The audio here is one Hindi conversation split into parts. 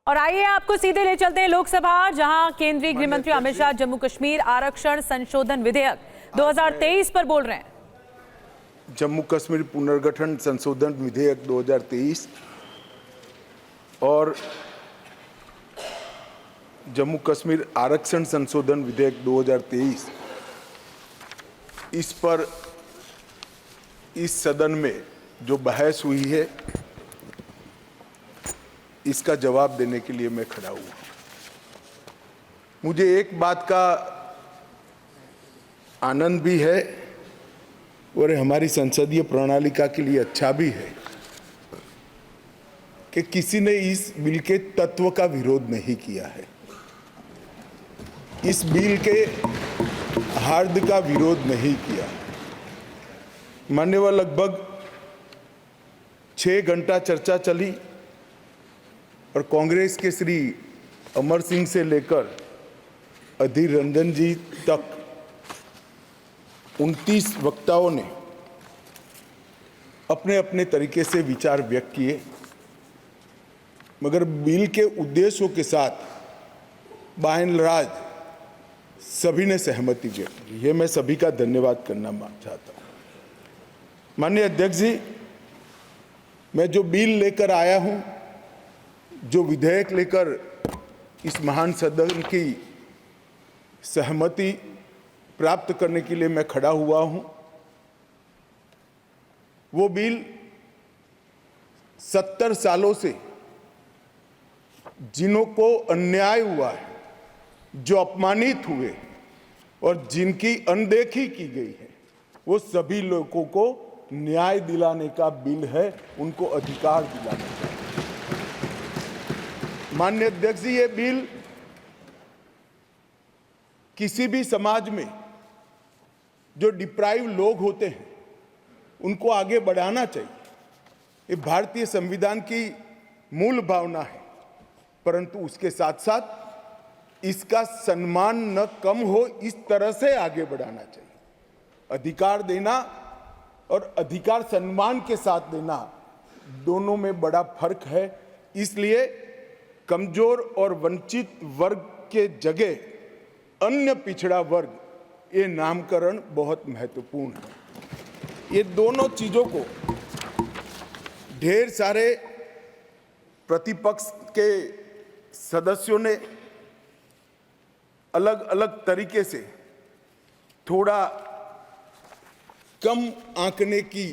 और आइए आपको सीधे ले चलते हैं लोकसभा, जहां केंद्रीय गृह मंत्री अमित शाह जम्मू कश्मीर आरक्षण संशोधन विधेयक 2023 पर बोल रहे हैं। जम्मू कश्मीर पुनर्गठन संशोधन विधेयक 2023 और जम्मू कश्मीर आरक्षण संशोधन विधेयक 2023 इस पर इस सदन में जो बहस हुई है, इसका जवाब देने के लिए मैं खड़ा हुआ। मुझे एक बात का आनंद भी है और हमारी संसदीय प्रणालिका के लिए अच्छा भी है कि किसी ने इस बिल के तत्व का विरोध नहीं किया है, इस बिल के हार्द का विरोध नहीं किया। मान्यवर, लगभग 6 घंटा चर्चा चली और कांग्रेस के श्री अमर सिंह से लेकर अधीर रंजन जी तक 29 वक्ताओं ने अपने अपने तरीके से विचार व्यक्त किए, मगर बिल के उद्देश्यों के साथ बाय एंड लार्ज सभी ने सहमति व्यक्त की। ये मैं सभी का धन्यवाद करना चाहता हूँ। माननीय अध्यक्ष जी, मैं जो बिल लेकर आया हूँ, जो विधेयक लेकर इस महान सदन की सहमति प्राप्त करने के लिए मैं खड़ा हुआ हूं, वो बिल 70 सालों से जिन्हों को अन्याय हुआ है, जो अपमानित हुए और जिनकी अनदेखी की गई है, वो सभी लोगों को न्याय दिलाने का बिल है, उनको अधिकार दिलाने का। माननीय अध्यक्ष जी, ये बिल किसी भी समाज में जो डिप्राइव लोग होते हैं उनको आगे बढ़ाना चाहिए। ये भारतीय संविधान की मूल भावना है, परंतु उसके साथ साथ इसका सम्मान न कम हो, इस तरह से आगे बढ़ाना चाहिए। अधिकार देना और अधिकार सम्मान के साथ देना, दोनों में बड़ा फर्क है। इसलिए कमजोर और वंचित वर्ग के जगह अन्य पिछड़ा वर्ग, ये नामकरण बहुत महत्वपूर्ण है। ये दोनों चीजों को ढेर सारे प्रतिपक्ष के सदस्यों ने अलग अलग तरीके से थोड़ा कम आंकने की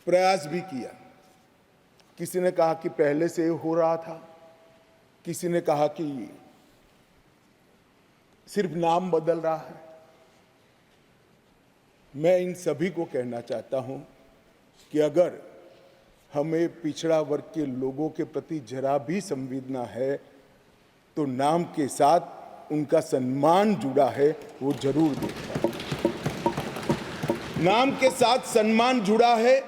प्रयास भी किया। किसी ने कहा कि पहले से हो रहा था, किसी ने कहा कि सिर्फ नाम बदल रहा है। मैं इन सभी को कहना चाहता हूं कि अगर हमें पिछड़ा वर्ग के लोगों के प्रति जरा भी संवेदना है, तो नाम के साथ उनका सम्मान जुड़ा है, वो जरूर देखा। नाम के साथ सम्मान जुड़ा है,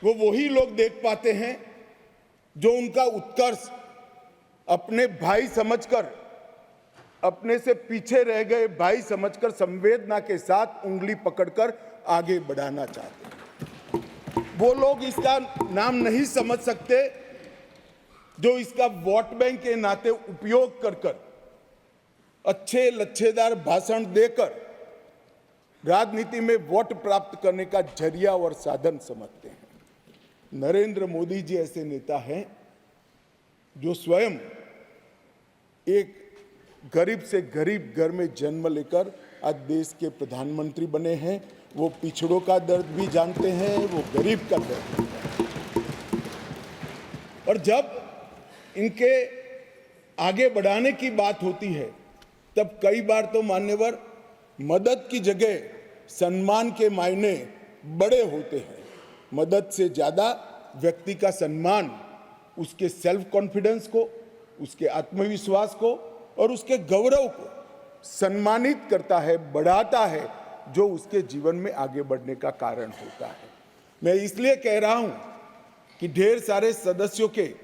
वो वही लोग देख पाते हैं जो उनका उत्कर्ष अपने भाई समझकर, अपने से पीछे रह गए भाई समझकर संवेदना के साथ उंगली पकड़कर आगे बढ़ाना चाहते हैं। वो लोग इसका नाम नहीं समझ सकते जो इसका वोट बैंक के नाते उपयोग कर कर, अच्छे लच्छेदार भाषण देकर राजनीति में वोट प्राप्त करने का जरिया और साधन समझते हैं। नरेंद्र मोदी जी ऐसे नेता हैं जो स्वयं एक गरीब से गरीब घर में जन्म लेकर आज देश के प्रधानमंत्री बने हैं। वो पिछड़ों का दर्द भी जानते हैं, वो गरीब का दर्द भी जानते हैं। और जब इनके आगे बढ़ाने की बात होती है, तब कई बार तो मान्यवर मदद की जगह सम्मान के मायने बड़े होते हैं। मदद से ज्यादा व्यक्ति का सम्मान उसके सेल्फ कॉन्फिडेंस को, उसके आत्मविश्वास को और उसके गौरव को सम्मानित करता है, बढ़ाता है, जो उसके जीवन में आगे बढ़ने का कारण होता है। मैं इसलिए कह रहा हूं कि ढेर सारे सदस्यों के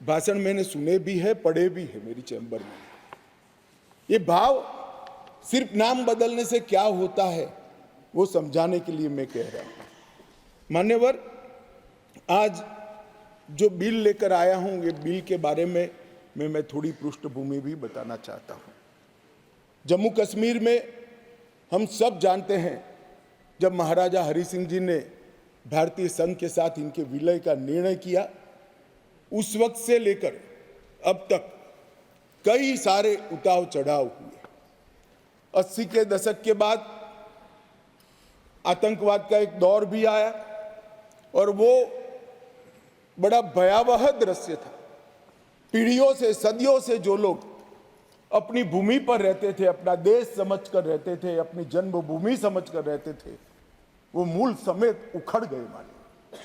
भाषण मैंने सुने भी है, पढ़े भी है मेरी चैम्बर में। ये भाव सिर्फ नाम बदलने से क्या होता है वो समझाने के लिए मैं कह रहा हूं। मान्यवर, आज जो बिल लेकर आया हूं, ये बिल के बारे में मैं थोड़ी पृष्ठभूमि भी बताना चाहता हूं। जम्मू कश्मीर में हम सब जानते हैं, जब महाराजा हरि सिंह जी ने भारतीय संघ के साथ इनके विलय का निर्णय किया, उस वक्त से लेकर अब तक कई सारे उतार चढ़ाव हुए। 80 के दशक के बाद आतंकवाद का एक दौर भी आया और वो बड़ा भयावह दृश्य था। पीढ़ियों से, सदियों से जो लोग अपनी भूमि पर रहते थे, अपना देश समझकर रहते थे, अपनी जन्मभूमि समझकर रहते थे, वो मूल समेत उखड़ गए माने।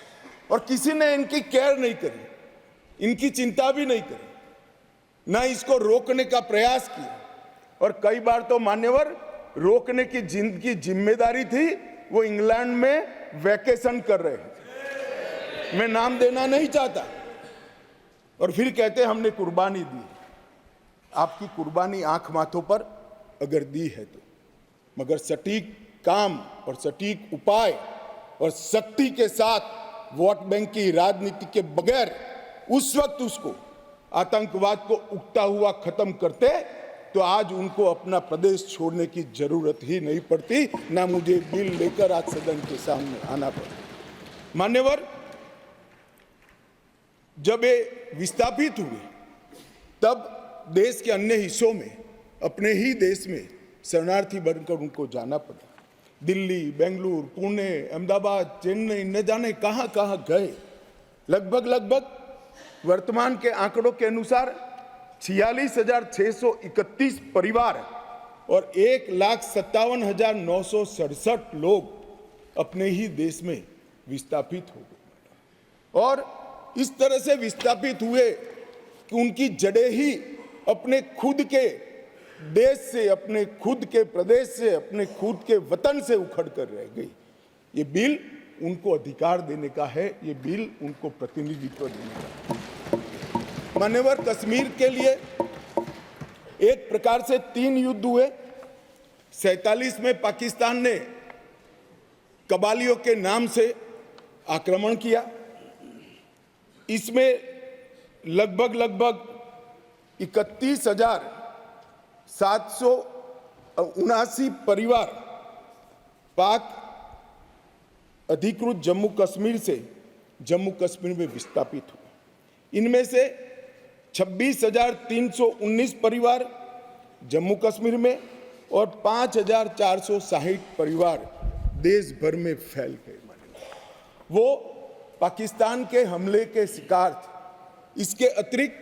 और किसी ने इनकी केयर नहीं करी, इनकी चिंता भी नहीं करी, ना इसको रोकने का प्रयास किया। और कई बार तो मान्यवर रोकने की जिनकी जिम्मेदारी थी वो इंग्लैंड में वैकेशन कर रहे हैं, मैं नाम देना नहीं चाहता। और फिर कहते हमने कुर्बानी दी। आपकी कुर्बानी आंख माथों पर अगर दी है तो, मगर सटीक काम और सटीक उपाय और शक्ति के साथ वोट बैंक की राजनीति के बगैर उस वक्त उसको आतंकवाद को उगता हुआ खत्म करते तो आज उनको अपना प्रदेश छोड़ने की जरूरत ही नहीं पड़ती, ना मुझे बिल लेकर आज सदन के सामने आना पड़ा। मान्यवर, जब ये विस्थापित हुए तब देश के अन्य हिस्सों में, अपने ही देश में शरणार्थी बनकर उनको जाना पड़ा। दिल्ली, बेंगलुरु, पुणे, अहमदाबाद, चेन्नई, न जाने कहां कहां गए। लगभग वर्तमान के आंकड़ों के अनुसार 46,631 परिवार और 1,57,967 लोग अपने ही देश में विस्थापित हो गए। और इस तरह से विस्थापित हुए कि उनकी जड़ें ही अपने खुद के देश से, अपने खुद के प्रदेश से, अपने खुद के वतन से उखड़ कर रह गई। ये बिल उनको अधिकार देने का है, ये बिल उनको प्रतिनिधित्व देने का है। मान्यवर, कश्मीर के लिए एक प्रकार से 3 युद्ध हुए। 47 में पाकिस्तान ने कबालियों के नाम से आक्रमण किया। इसमें लगभग 31,779 परिवार पाक अधिकृत जम्मू कश्मीर से जम्मू कश्मीर में विस्थापित हुए। इनमें से 26,319 परिवार जम्मू कश्मीर में और 5,460 परिवार देश भर में फैल गए। वो पाकिस्तान के हमले के शिकार थे। इसके अतिरिक्त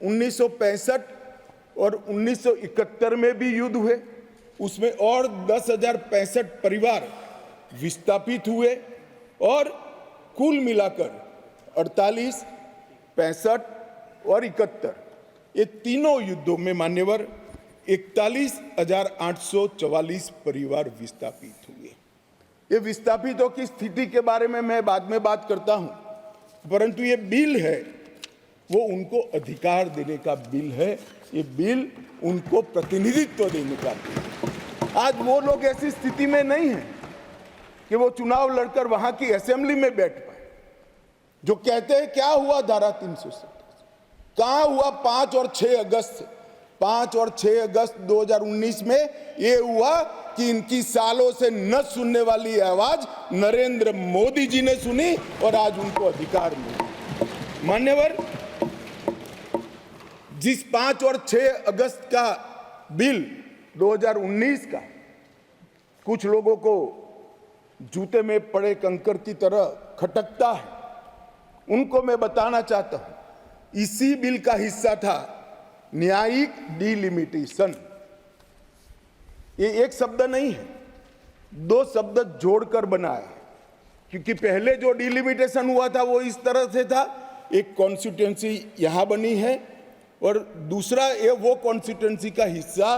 1965 और 1971 में भी युद्ध हुए, उसमें और 10,065 परिवार विस्थापित हुए और कुल मिलाकर 48, 65 और 71 ये तीनों युद्धों में मान्यवर 41,844 परिवार विस्थापित हुए। ये विस्थापितों की स्थिति के बारे में मैं बाद में बात करता हूं, परंतु ये बिल है वो उनको अधिकार देने का बिल है, ये बिल उनको प्रतिनिधित्व देने का बिल है। आज वो लोग ऐसी स्थिति में नहीं है कि वो चुनाव लड़कर वहां की असेंबली में बैठ पाए। जो कहते हैं क्या हुआ धारा 370, कहां हुआ 5 और 6 अगस्त 2019 में ये हुआ कि इनकी सालों से न सुनने वाली आवाज नरेंद्र मोदी जी ने सुनी और आज उनको अधिकार मिला। मान्यवर, जिस 5 और 6 अगस्त का बिल 2019 का कुछ लोगों को जूते में पड़े कंकर की तरह खटकता है, उनको मैं बताना चाहता हूं, इसी बिल का हिस्सा था न्यायिक डिलिमिटेशन। ये एक शब्द नहीं है, 2 शब्द जोड़कर बना है, क्योंकि पहले जो डिलिमिटेशन हुआ था वो इस तरह से था, एक कॉन्स्टिट्यूएंसी यहां बनी है और दूसरा ये वो कॉन्स्टिट्यूएंसी का हिस्सा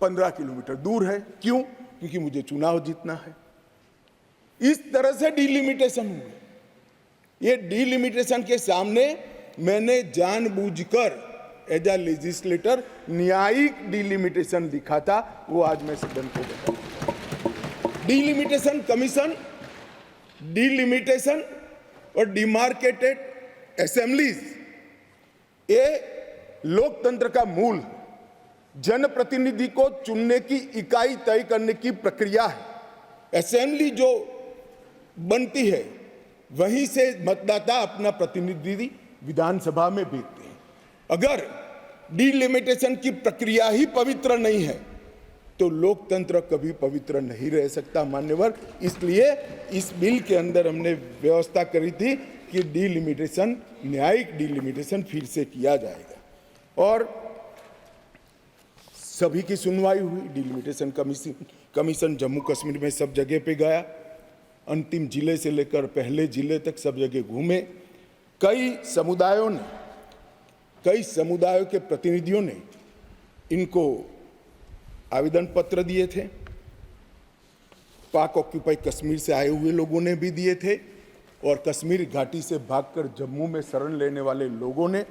15 किलोमीटर दूर है। क्यों? क्योंकि मुझे चुनाव जीतना है। इस तरह से डिलिमिटेशन हुआ। ये डिलिमिटेशन के सामने मैंने जानबूझकर एज अ लेजिस्लेटर न्यायिक डिलिमिटेशन लिखा था, वो आज मैं सदन को बताऊंगा। डिलिमिटेशन कमीशन, डिलिमिटेशन और डिमार्केटेड असेंबलीज ये लोकतंत्र का मूल है। जनप्रतिनिधि को चुनने की इकाई तय करने की प्रक्रिया है। असेंबली जो बनती है वहीं से मतदाता अपना प्रतिनिधि विधानसभा में भेजते हैं। अगर डिलिमिटेशन की प्रक्रिया ही पवित्र नहीं है तो लोकतंत्र कभी पवित्र नहीं रह सकता मान्यवर। इसलिए इस बिल के अंदर हमने व्यवस्था करी थी कि डिलिमिटेशन, न्यायिक डिलिमिटेशन फिर से किया जाएगा और सभी की सुनवाई हुई। डिलिमिटेशन कमीशन जम्मू कश्मीर में सब जगह पे गया, अंतिम जिले से लेकर पहले जिले तक सब जगह घूमे। कई समुदायों के प्रतिनिधियों ने इनको आवेदन पत्र दिए थे। पाक ऑक्यूपाई कश्मीर से आए हुए लोगों ने भी दिए थे और कश्मीर घाटी से भागकर जम्मू में शरण लेने वाले लोगों ने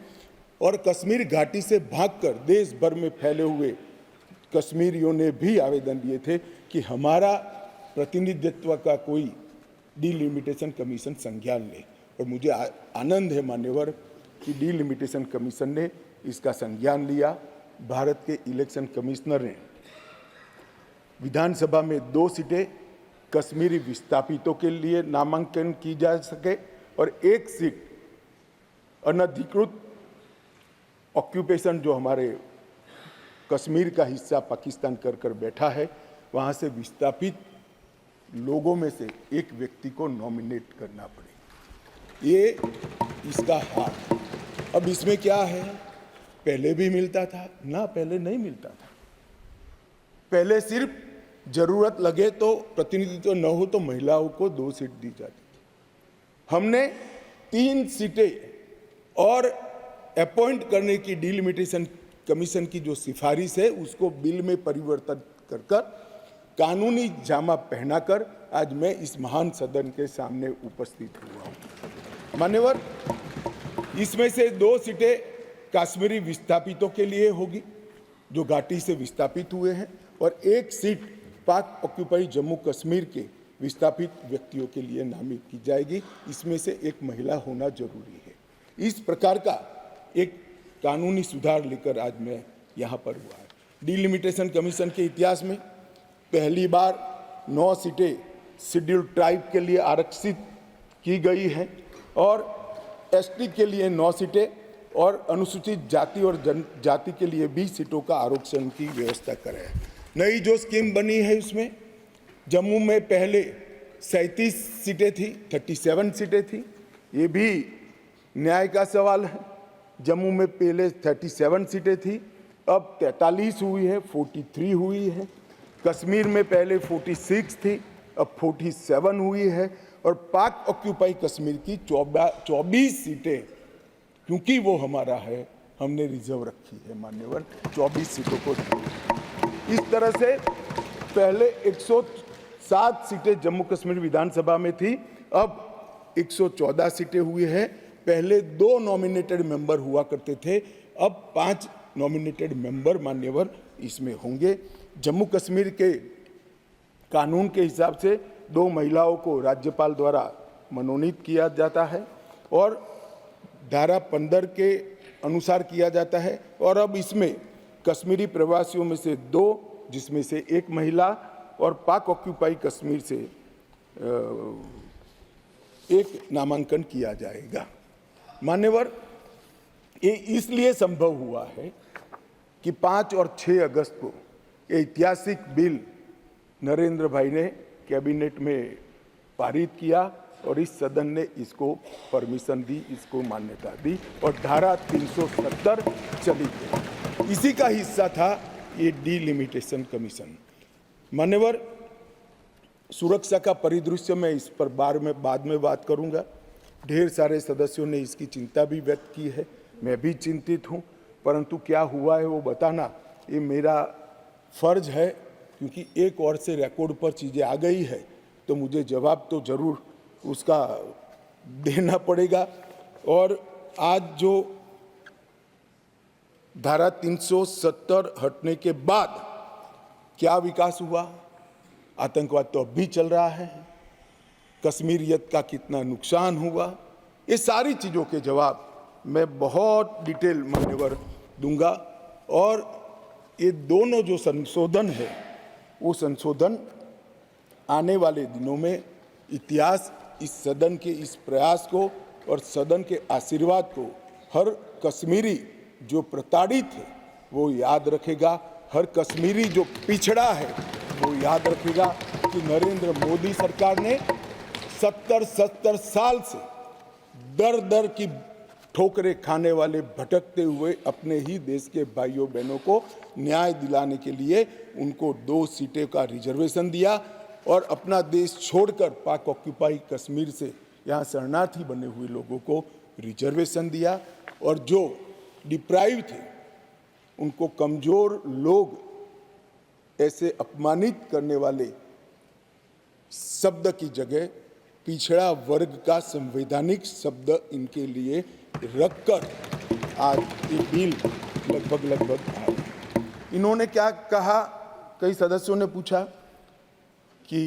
और कश्मीर घाटी से भागकर देश भर में फैले हुए कश्मीरियों ने भी आवेदन दिए थे कि हमारा प्रतिनिधित्व का कोई डिलिमिटेशन कमीशन संज्ञान ले। और मुझे आनंद है मान्यवर कि डिलिमिटेशन कमीशन ने इसका संज्ञान लिया। भारत के इलेक्शन कमिश्नर ने विधानसभा में 2 सीटें कश्मीरी विस्थापितों के लिए नामांकन की जा सके और 1 सीट अनधिकृत ऑक्यूपेशन जो हमारे कश्मीर का हिस्सा पाकिस्तान कर बैठा है वहां से विस्थापित लोगों में से एक व्यक्ति को नॉमिनेट करना पड़े। ये इसका हाल। अब इसमें क्या है, पहले भी मिलता था ना, पहले नहीं मिलता था। पहले सिर्फ जरूरत लगे तो प्रतिनिधित्व न हो तो महिलाओं को 2 सीट दी जाती थी। हमने 3 सीटें और अपॉइंट करने की डिलिमिटेशन कमीशन की जो सिफारिश है उसको बिल में परिवर्तन कर कानूनी जामा पहनाकर आज मैं इस महान सदन के सामने उपस्थित हुआ हूं। मान्यवर, इसमें से 2 सीटें कश्मीरी विस्थापितों के लिए होगी जो घाटी से विस्थापित हुए हैं और 1 सीट पाक ऑक्यूपाई जम्मू कश्मीर के विस्थापित व्यक्तियों के लिए नामित की जाएगी। इसमें से एक महिला होना जरूरी है। इस प्रकार का एक कानूनी सुधार लेकर आज मैं यहाँ पर हुआ है। डिलिमिटेशन कमीशन के इतिहास में पहली बार 9 सीटें शेड्यूल्ड ट्राइब के लिए आरक्षित की गई हैं और एसटी के लिए 9 सीटें और अनुसूचित जाति और जनजाति के लिए 20 सीटों का आरक्षण की व्यवस्था करें। नई जो स्कीम बनी है उसमें जम्मू में पहले 37 सीटें थी, 37 सीटें थी। ये भी न्याय का सवाल है। जम्मू में पहले 37 सीटें थी, अब 43 हुई है, 43 हुई है। कश्मीर में पहले 46 थी, अब 47 हुई है और पाक ऑक्यूपाई कश्मीर की 24 सीटें, क्योंकि वो हमारा है, हमने रिजर्व रखी है मान्यवर, 24 सीटों को। इस तरह से पहले 107 सीटें जम्मू कश्मीर विधानसभा में थी, अब 114 सीटें हुई है। पहले 2 नॉमिनेटेड मेंबर हुआ करते थे, अब 5 नॉमिनेटेड मेंबर मान्यवर इसमें होंगे। जम्मू कश्मीर के कानून के हिसाब से 2 महिलाओं को राज्यपाल द्वारा मनोनीत किया जाता है और धारा 15 के अनुसार किया जाता है। और अब इसमें कश्मीरी प्रवासियों में से 2, जिसमें से 1 महिला, और पाक ऑक्यूपाई कश्मीर से 1 नामांकन किया जाएगा। मान्यवर, ये इसलिए संभव हुआ है कि 5 और 6 अगस्त को ये ऐतिहासिक बिल नरेंद्र भाई ने कैबिनेट में पारित किया और इस सदन ने इसको परमिशन दी, इसको मान्यता दी और धारा 370 चली गई। इसी का हिस्सा था ये डिलिमिटेशन कमीशन। मान्यवर, सुरक्षा का परिदृश्य मैं इस पर बाद में बात करूंगा। ढेर सारे सदस्यों ने इसकी चिंता भी व्यक्त की है, मैं भी चिंतित हूं, परंतु क्या हुआ है वो बताना ये मेरा फर्ज है, क्योंकि एक और से रिकॉर्ड पर चीज़ें आ गई है तो मुझे जवाब तो जरूर उसका देना पड़ेगा। और आज जो धारा 370 हटने के बाद क्या विकास हुआ, आतंकवाद तो अब भी चल रहा है, कश्मीरियत का कितना नुकसान हुआ, ये सारी चीज़ों के जवाब मैं बहुत डिटेल मान्यवर दूंगा। और ये दोनों जो संशोधन है वो संशोधन आने वाले दिनों में इतिहास इस सदन के इस प्रयास को और सदन के आशीर्वाद को हर कश्मीरी जो प्रताड़ित है वो याद रखेगा, हर कश्मीरी जो पिछड़ा है वो याद रखेगा कि नरेंद्र मोदी सरकार ने 70 साल से दर दर की ठोकरें खाने वाले भटकते हुए अपने ही देश के भाइयों बहनों को न्याय दिलाने के लिए उनको 2 सीटें का रिजर्वेशन दिया और अपना देश छोड़कर पाक ऑक्यूपाई कश्मीर से यहाँ शरणार्थी बने हुए लोगों को रिजर्वेशन दिया। और जो डिप्राइव थे उनको कमजोर लोग ऐसे अपमानित करने वाले शब्द की जगह पिछड़ा वर्ग का संवैधानिक शब्द इनके लिए रखकर आज ये बिल लगभग आया। इन्होंने क्या कहा, कई सदस्यों ने पूछा कि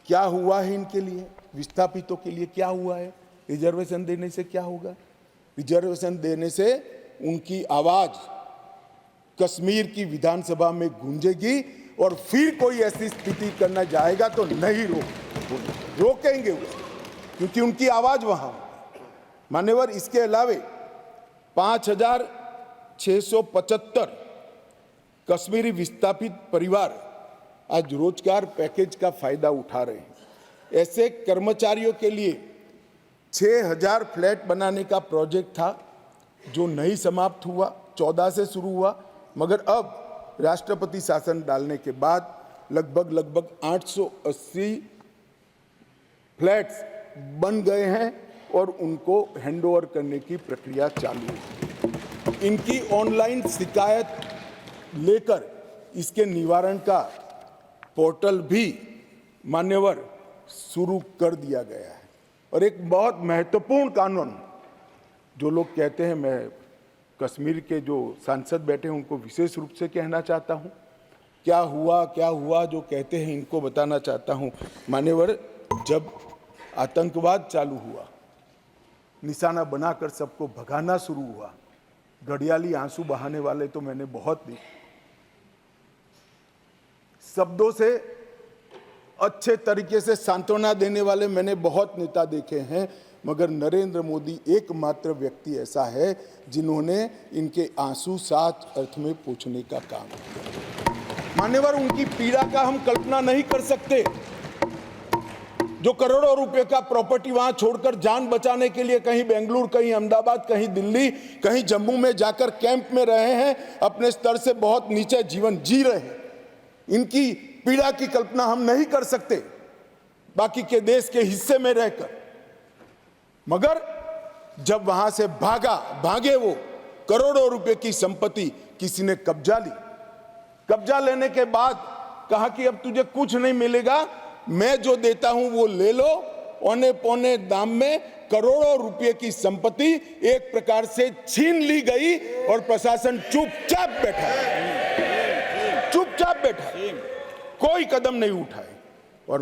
क्या हुआ है इनके लिए, विस्थापितों के लिए क्या हुआ है, रिजर्वेशन देने से क्या होगा। रिजर्वेशन देने से उनकी आवाज कश्मीर की विधानसभा में गूंजेगी और फिर कोई ऐसी स्थिति करना जाएगा तो नहीं रोकेंगे उसको, क्योंकि उनकी आवाज वहां। मान्यवर, इसके अलावे 5,675 कश्मीरी विस्थापित परिवार आज रोजगार पैकेज का फायदा उठा रहे हैं। ऐसे कर्मचारियों के लिए 6,000 फ्लैट बनाने का प्रोजेक्ट था जो नहीं समाप्त हुआ, 14 से शुरू हुआ, मगर अब राष्ट्रपति शासन डालने के बाद लगभग 880 फ्लैट्स बन गए हैं और उनको हैंडओवर करने की प्रक्रिया चालू है। इनकी ऑनलाइन शिकायत लेकर इसके निवारण का पोर्टल भी मान्यवर शुरू कर दिया गया है। और एक बहुत महत्वपूर्ण कानून, जो लोग कहते हैं, मैं कश्मीर के जो सांसद बैठे हैं उनको विशेष रूप से कहना चाहता हूं, क्या हुआ जो कहते हैं इनको बताना चाहता हूं। मान्यवर, जब आतंकवाद चालू हुआ, निशाना बनाकर सबको भगाना शुरू हुआ, घड़ियाली आंसू बहाने वाले तो मैंने बहुत देखे, शब्दों से अच्छे तरीके से सांत्वना देने वाले मैंने बहुत नेता देखे हैं, मगर नरेंद्र मोदी एकमात्र व्यक्ति ऐसा है जिन्होंने इनके आंसू साच अर्थ में पोंछने का काम किया। मान्यवर, उनकी पीड़ा का हम कल्पना नहीं कर सकते, जो करोड़ों रुपए का प्रॉपर्टी वहां छोड़कर जान बचाने के लिए कहीं बेंगलुरु, कहीं अहमदाबाद, कहीं दिल्ली, कहीं जम्मू में जाकर कैंप में रहे हैं, अपने स्तर से बहुत नीचे जीवन जी रहे हैं। इनकी पीड़ा की कल्पना हम नहीं कर सकते बाकी के देश के हिस्से में रहकर, मगर जब वहां से भागे वो करोड़ों रुपए की संपत्ति किसी ने कब्जा ली, कब्जा लेने के बाद कहा कि अब तुझे कुछ नहीं मिलेगा, मैं जो देता हूं वो ले लो, औने पौने दाम में करोड़ों रुपए की संपत्ति एक प्रकार से छीन ली गई और प्रशासन चुपचाप बैठा, कोई कदम नहीं उठाए। और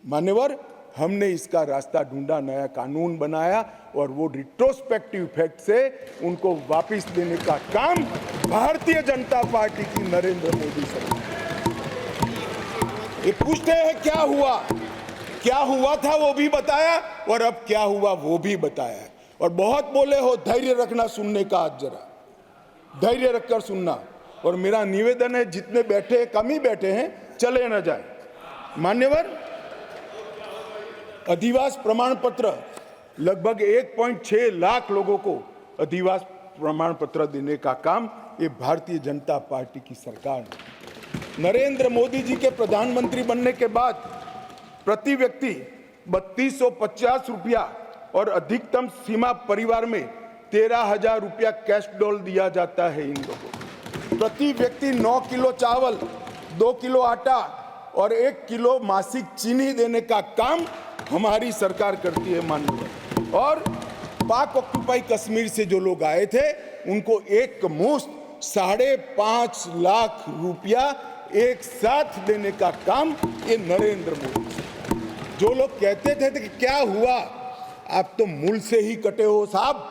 मान्यवर, हमने इसका रास्ता ढूंढा, नया कानून बनाया और वो रिट्रोस्पेक्टिव इफेक्ट से उनको वापस देने का काम भारतीय जनता पार्टी की नरेंद्र मोदी सरकार। ये पूछते हैं क्या हुआ था वो भी बताया और अब क्या हुआ वो भी बताया। और बहुत बोले हो, धैर्य रखना सुनने का, आज जरा धैर्य रखकर सुनना। और मेरा निवेदन है, जितने बैठे कम ही बैठे हैं, चले न जाए। मान्यवर, अधिवास प्रमाण पत्र लगभग 1.6 लाख लोगों को अधिवास प्रमाण पत्र देने का काम ये भारतीय जनता पार्टी की सरकार ने। नरेंद्र मोदी जी के प्रधानमंत्री बनने के बाद प्रति व्यक्ति 3250 रुपया और अधिकतम सीमा परिवार में 13,000 रुपया कैश डॉल दिया जाता है इन लोगों को। प्रति व्यक्ति 9 किलो चावल, 2 किलो आटा और 1 किलो मासिक चीनी देने का काम हमारी सरकार करती है माननीय। और पाक ऑक्यूपाई कश्मीर से जो लोग आए थे उनको एक मुश्त 5.5 लाख रुपया एक साथ देने का काम ये नरेंद्र मोदी। जो लोग कहते थे कि क्या हुआ, आप तो मूल से ही कटे हो साहब,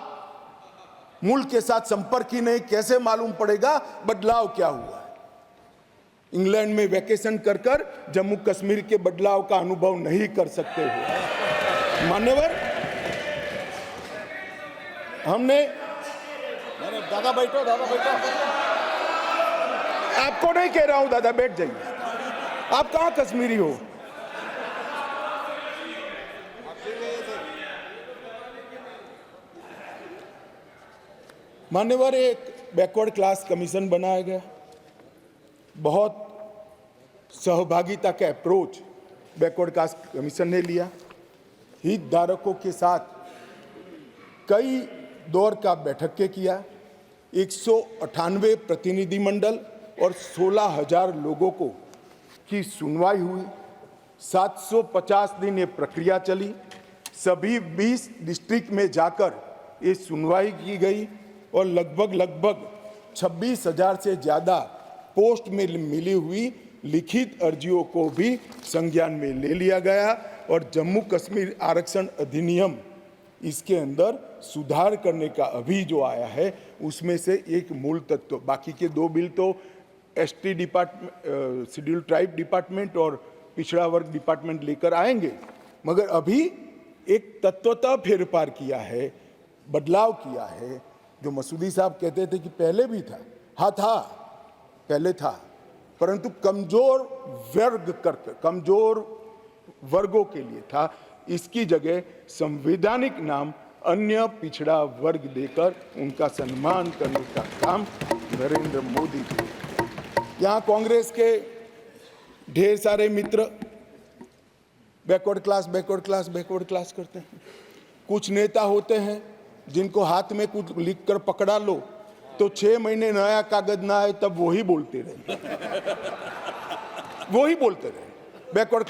मूल के साथ संपर्क ही नहीं, कैसे मालूम पड़ेगा बदलाव क्या हुआ है? इंग्लैंड में वैकेशन कर कर जम्मू कश्मीर के बदलाव का अनुभव नहीं कर सकते हो मान्यवर। हमने दादा बैठो, दादा बैठो। आपको नहीं कह रहा हूं दादा बैठ जाइए, आप कहां कश्मीरी हो? मान्यवर, एक बैकवर्ड क्लास कमीशन बनाया गया, बहुत सहभागिता का अप्रोच बैकवर्ड क्लास कमीशन ने लिया, हितधारकों के साथ कई दौर का बैठक के किया, 198 प्रतिनिधिमंडल और 16,000 लोगों को की सुनवाई हुई, 750 दिन ये प्रक्रिया चली, सभी 20 डिस्ट्रिक्ट में जाकर ये सुनवाई की गई और लगभग 26,000 से ज़्यादा पोस्ट में मिली हुई लिखित अर्जियों को भी संज्ञान में ले लिया गया और जम्मू कश्मीर आरक्षण अधिनियम इसके अंदर सुधार करने का अभी जो आया है उसमें से एक मूल तत्व, बाकी के 2 बिल तो ST department, schedule tribe department और पिछड़ा वर्ग डिपार्टमेंट लेकर आएंगे, मगर अभी एक तत्वतः फेरफार किया है, बदलाव किया है। जो मसूदी साहब कहते थे कि पहले भी था, हाँ था, पहले था, परंतु कमजोर वर्गों के लिए था। इसकी जगह संवैधानिक नाम अन्य पिछड़ा वर्ग देकर उनका सम्मान करने का काम नरेंद्र मोदी की। यहाँ कांग्रेस के ढेर सारे मित्र बैकवर्ड क्लास करते हैं। कुछ नेता होते हैं जिनको हाथ में कुछ लिख कर पकड़ा लो तो 6 महीने नया कागज ना आए तब वही बोलते रहे बैकवर्ड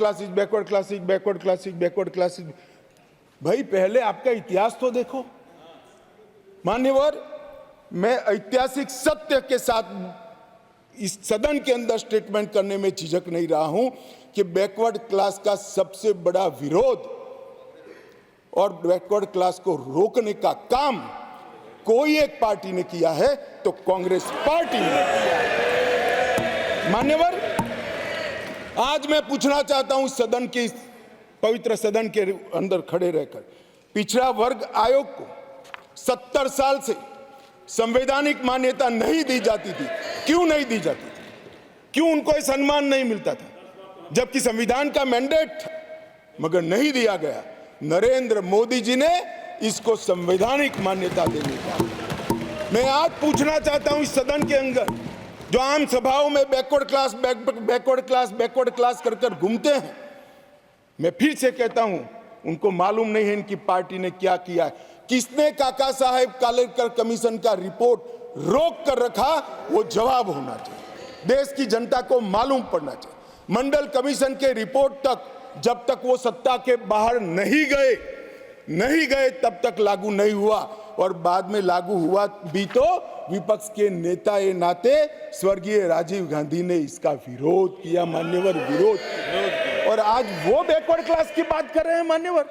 क्लासेस। भाई पहले आपका इतिहास तो देखो मान्यवर। मैं ऐतिहासिक सत्य के साथ इस सदन के अंदर स्टेटमेंट करने में झिझक नहीं रहा हूं कि बैकवर्ड क्लास का सबसे बड़ा विरोध और बैकवर्ड क्लास को रोकने का काम कोई एक पार्टी ने किया है तो कांग्रेस पार्टी ने किया है। मान्यवर, आज मैं पूछना चाहता हूं सदन के, पवित्र सदन के अंदर खड़े रहकर, पिछड़ा वर्ग आयोग को 70 साल से संवैधानिक मान्यता नहीं दी जाती थी। क्यों नहीं दी जाती थी? क्यों उनको यह सम्मान नहीं मिलता था? जबकि संविधान का मैंडेट था, मगर नहीं दिया गया। नरेंद्र मोदी जी ने इसको संवैधानिक मान्यता देने का। मैं आज पूछना चाहता हूं इस सदन के अंदर जो आम सभाओं में बैकवर्ड क्लास कर घूमते हैं, मैं फिर से कहता हूं उनको मालूम नहीं है इनकी पार्टी ने क्या किया है। किसने काका साहेब कालेकर कमीशन का रिपोर्ट रोक कर रखा, वो जवाब होना चाहिए। देश की जनता को मालूम पड़ना चाहिए। मंडल कमीशन के रिपोर्ट तक जब तक वो सत्ता के बाहर नहीं गए तब तक लागू नहीं हुआ, और बाद में लागू हुआ भी तो विपक्ष के नेता ए नाते स्वर्गीय राजीव गांधी ने इसका विरोध किया मान्यवर, विरोध। और आज वो बैकवर्ड क्लास की बात कर रहे हैं मान्यवर,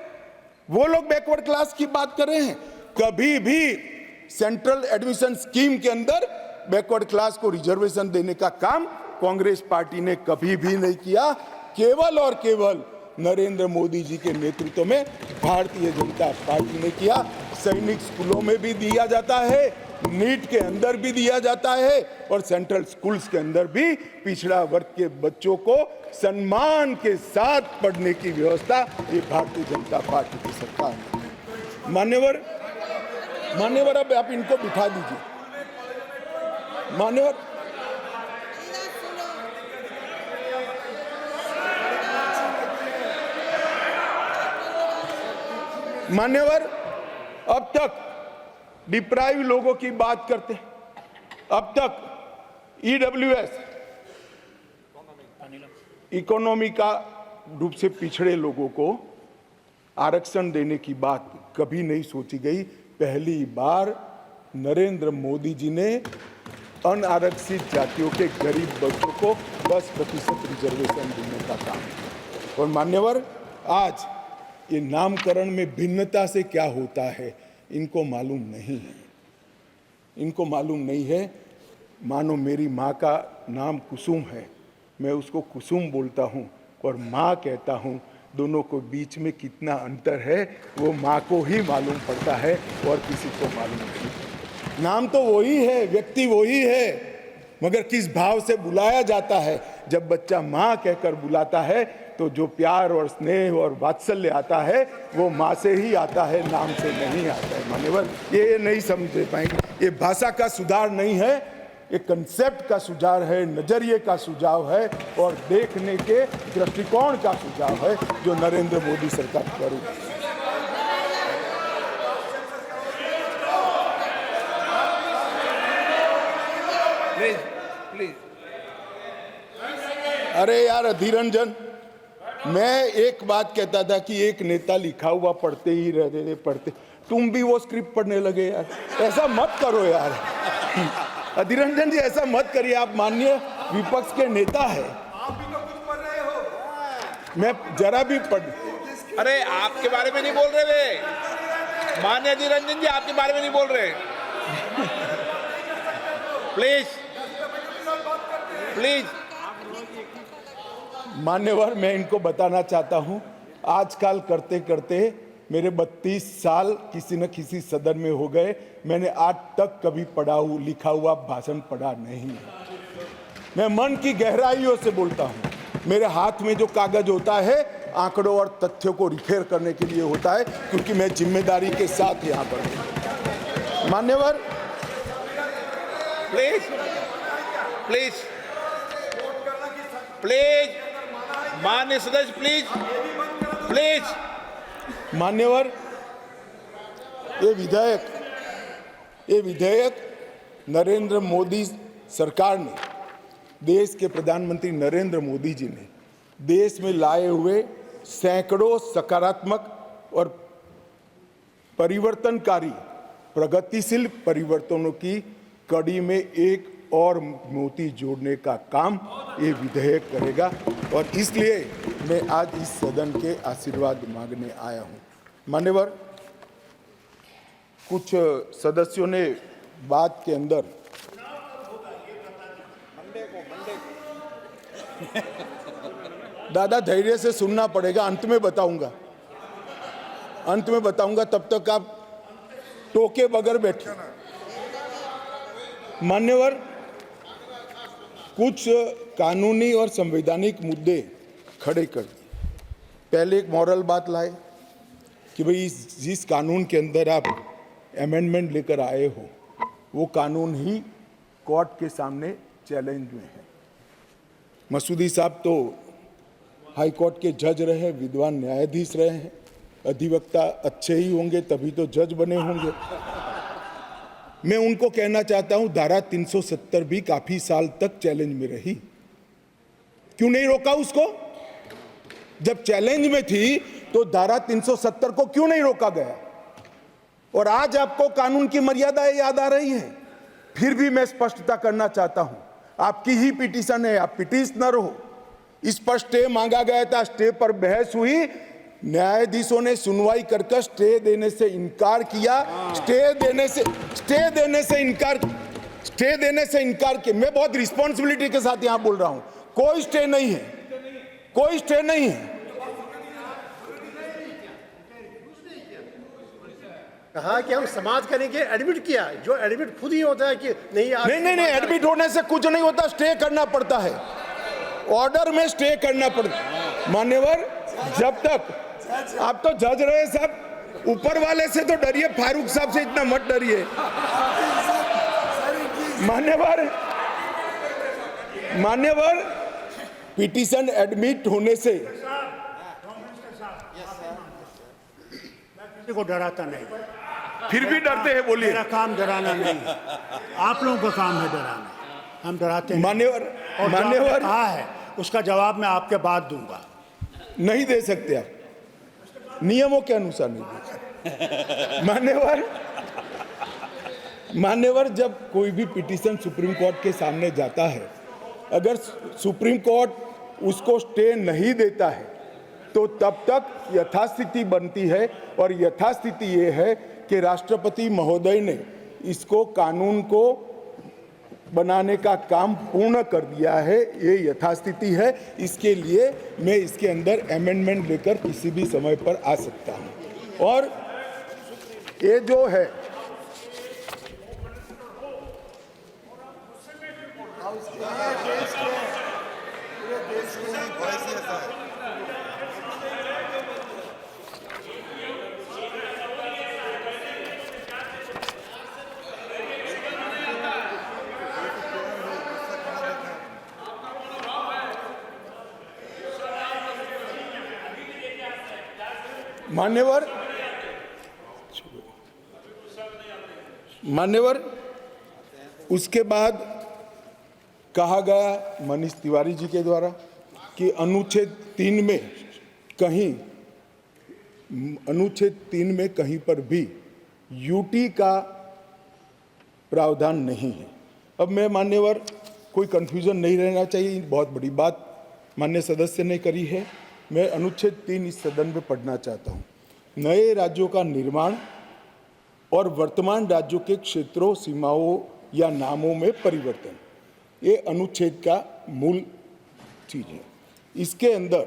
वो लोग बैकवर्ड क्लास की बात कर रहे हैं। कभी भी सेंट्रल एडमिशन स्कीम के अंदर बैकवर्ड क्लास को रिजर्वेशन देने का काम कांग्रेस पार्टी ने कभी भी नहीं किया। केवल और केवल नरेंद्र मोदी जी के नेतृत्व में भारतीय जनता पार्टी ने किया। सैनिक स्कूलों में भी दिया जाता है, नीट के अंदर भी दिया जाता है, और सेंट्रल स्कूल्स के अंदर भी पिछड़ा वर्ग के बच्चों को सम्मान के साथ पढ़ने की व्यवस्था ये भारतीय जनता पार्टी की सरकार ने। मान्यवर अब आप इनको बिठा दीजिए। मान्यवर, अब तक डिप्राइव लोगों की बात करते हैं, अब तक ईडब्ल्यूएस इकोनॉमी का रूप से पिछड़े लोगों को आरक्षण देने की बात कभी नहीं सोची गई। पहली बार नरेंद्र मोदी जी ने अनारक्षित जातियों के गरीब बच्चों को 10% रिजर्वेशन देने का काम। और मान्यवर, आज ये नामकरण में भिन्नता से क्या होता है इनको मालूम नहीं है। इनको मालूम नहीं है। मानो मेरी माँ का नाम कुसुम है, मैं उसको कुसुम बोलता हूँ और माँ कहता हूँ, दोनों को बीच में कितना अंतर है वो माँ को ही मालूम पड़ता है और किसी को मालूम नहीं। नाम तो वही है, व्यक्ति वही है, मगर किस भाव से बुलाया जाता है। जब बच्चा माँ कहकर बुलाता है तो जो प्यार और स्नेह और वात्सल्य आता है वो माँ से ही आता है, नाम से नहीं आता है। मान्यवर ये नहीं समझ पाएंगे। ये भाषा का सुधार नहीं है, ये कंसेप्ट का सुझाव है, नजरिए का सुझाव है और देखने के दृष्टिकोण का सुझाव है जो नरेंद्र मोदी सरकार कर रही है। प्लीज अरे यार अधीर रंजन, मैं एक बात कहता था कि एक नेता लिखा हुआ पढ़ते ही रहते थे, पढ़ते, तुम भी वो स्क्रिप्ट पढ़ने लगे यार। ऐसा मत करो यार अधीर रंजन जी, ऐसा मत करिए। आप माननीय विपक्ष के नेता है, आप भी तो कुछ पढ़ रहे हो। मैं जरा भी पढ़, अरे आपके बारे में नहीं बोल रहे वे, माननीय अधीर रंजन जी आपके बारे में नहीं बोल रहे। Please please. मान्यवर मैं इनको बताना चाहता हूं, आजकल करते करते मेरे 32 साल किसी न किसी सदन में हो गए, मैंने आज तक कभी लिखा हुआ भाषण पढ़ा नहीं। मैं मन की गहराइयों से बोलता हूं। मेरे हाथ में जो कागज होता है आंकड़ों और तथ्यों को रिफेर करने के लिए होता है, क्योंकि मैं जिम्मेदारी के साथ यहाँ पर हूं। मान्यवर प्लीज प्लीज प्लीज, माननीय सदस्य प्लीज प्लीज। मान्यवर ये विधेयक नरेंद्र मोदी सरकार ने, देश के प्रधानमंत्री नरेंद्र मोदी जी ने देश में लाए हुए सैकड़ों सकारात्मक और परिवर्तनकारी प्रगतिशील परिवर्तनों की कड़ी में एक और मोती जोड़ने का काम ये विधेयक करेगा और इसलिए मैं आज इस सदन के आशीर्वाद मांगने आया हूं। मान्यवर, कुछ सदस्यों ने बात के अंदर दादा धैर्य से सुनना पड़ेगा, अंत में बताऊंगा, तब तक आप टोके बगैर बैठे। मान्यवर, कुछ कानूनी और संवैधानिक मुद्दे खड़े कर दिए। पहले एक मॉरल बात लाए कि भाई जिस कानून के अंदर आप अमेंडमेंट लेकर आए हो वो कानून ही कोर्ट के सामने चैलेंज में है। मसूदी साहब तो हाई कोर्ट के जज रहे, विद्वान न्यायाधीश रहे हैं, अधिवक्ता अच्छे ही होंगे तभी तो जज बने होंगे। मैं उनको कहना चाहता हूं धारा 370 भी काफी साल तक चैलेंज में रही, क्यों नहीं रोका उसको? जब चैलेंज में थी तो धारा 370 को क्यों नहीं रोका गया? और आज आपको कानून की मर्यादाएं याद आ रही है। फिर भी मैं स्पष्टता करना चाहता हूं, आपकी ही पिटीशन है, आप पिटीशनर हो। इस पर स्टे मांगा गया था, स्टे पर बहस हुई, न्यायाधीशों ने सुनवाई कर स्टे देने से इनकार किया। स्टे देने से इनकार किया। मैं बहुत रिस्पॉन्सिबिलिटी के साथ यहां बोल रहा हूं, कोई स्टे नहीं है। कहा कि हम समाज करेंगे, एडमिट किया, जो एडमिट खुद ही होता है कि नहीं, एडमिट होने से कुछ नहीं होता, स्टे करना पड़ता है, ऑर्डर में स्टे करना पड़ता है। मान्यवर, जब तक आप तो जज रहे साहब, ऊपर वाले से तो डरिए, फारूक साहब से इतना मत डरिए। मान्यवर, पिटीशन एडमिट होने से किसी को डराता नहीं, फिर भी डरते हैं, बोलिए। मेरा काम डराना नहीं, आप लोगों का काम है डराना, हम डराते नहीं। मान्यवर कहा है उसका जवाब मैं आपके बाद दूंगा। नहीं दे सकते आप, नियमों के अनुसार नहीं दे सकते। मान्यवर, जब कोई भी पिटीशन सुप्रीम कोर्ट के सामने जाता है, अगर सुप्रीम कोर्ट उसको स्टे नहीं देता है तो तब तक यथास्थिति बनती है, और यथास्थिति ये है कि राष्ट्रपति महोदय ने इसको कानून को बनाने का काम पूर्ण कर दिया है। ये यथास्थिति है। इसके लिए मैं इसके अंदर अमेंडमेंट लेकर किसी भी समय पर आ सकता हूं। और ये जो है मान्यवर, उसके बाद कहा गया मनीष तिवारी जी के द्वारा कि अनुच्छेद 3 में कहीं पर भी यूटी का प्रावधान नहीं है। अब मैं मान्यवर, कोई कंफ्यूजन नहीं रहना चाहिए, बहुत बड़ी बात माननीय सदस्य ने करी है। मैं अनुच्छेद 3 इस सदन में पढ़ना चाहता हूँ। नए राज्यों का निर्माण और वर्तमान राज्यों के क्षेत्रों, सीमाओं या नामों में परिवर्तन, ये अनुच्छेद का मूल चीज है। इसके अंदर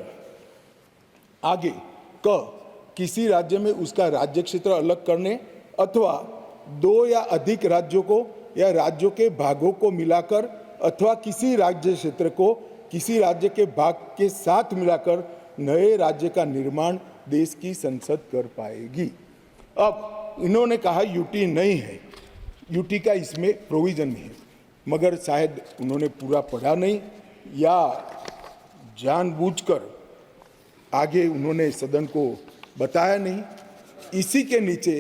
आगे किसी राज्य में उसका राज्य क्षेत्र अलग करने अथवा 2 या अधिक राज्यों को या राज्यों के भागों को मिलाकर अथवा किसी राज्य क्षेत्र को किसी राज्य के भाग के साथ मिलाकर नए राज्य का निर्माण देश की संसद कर पाएगी। अब इन्होंने कहा यूटी नहीं है, यूटी का इसमें प्रोविजन नहीं है, मगर शायद उन्होंने पूरा पढ़ा नहीं या जानबूझकर आगे उन्होंने सदन को बताया नहीं। इसी के नीचे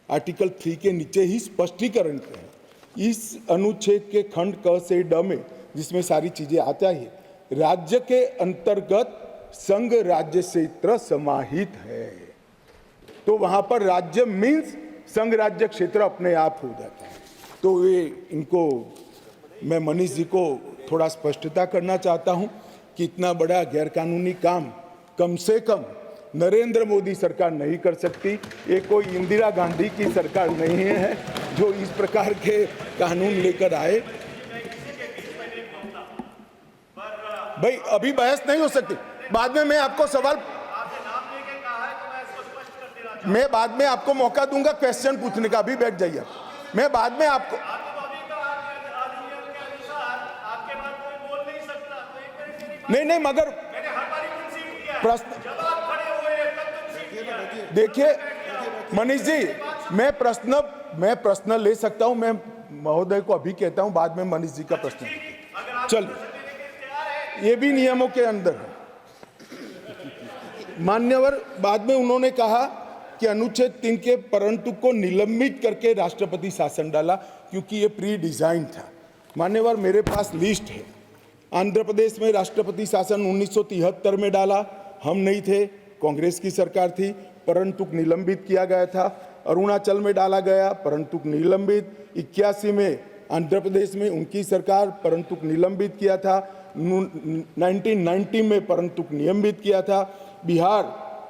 आर्टिकल 3 के नीचे ही स्पष्टीकरण है। इस अनुच्छेद के खंड क से ड में, जिसमें सारी चीजें आता है, राज्य के अंतर्गत संघ राज्य क्षेत्र समाहित है। तो वहां पर राज्य मीन्स संघ राज्य क्षेत्र अपने आप हो जाता है। तो ये इनको मैं मनीष जी को थोड़ा स्पष्टता करना चाहता हूं कि इतना बड़ा गैरकानूनी काम कम से कम नरेंद्र मोदी सरकार नहीं कर सकती। ये कोई इंदिरा गांधी की सरकार नहीं है जो इस प्रकार के कानून लेकर आए। भाई अभी बहस नहीं हो सकती, बाद में मैं आपको सवाल, मैं बाद में आपको मौका दूंगा क्वेश्चन पूछने का, अभी बैठ जाइए। मैं बाद में आपको, नहीं मगर प्रश्न देखिए मनीष जी, मैं प्रश्न ले सकता हूं। मैं महोदय को अभी कहता हूं, बाद में मनीष जी का प्रश्न। चलिए, ये भी नियमों के अंदर है। मान्यवर, बाद में उन्होंने कहा कि अनुच्छेद 3 के परंतु को निलंबित करके राष्ट्रपति शासन डाला क्योंकि ये प्री डिजाइन था। मान्यवर, मेरे पास लिस्ट है। आंध्र प्रदेश में राष्ट्रपति शासन 1973 में डाला, हम नहीं थे, कांग्रेस की सरकार थी, परंतु निलंबित किया गया था। अरुणाचल में डाला गया, परंतु निलंबित। 81 में आंध्र प्रदेश में उनकी सरकार, परंतु निलंबित किया था। 1990 में परंतु निलंबित किया था। बिहार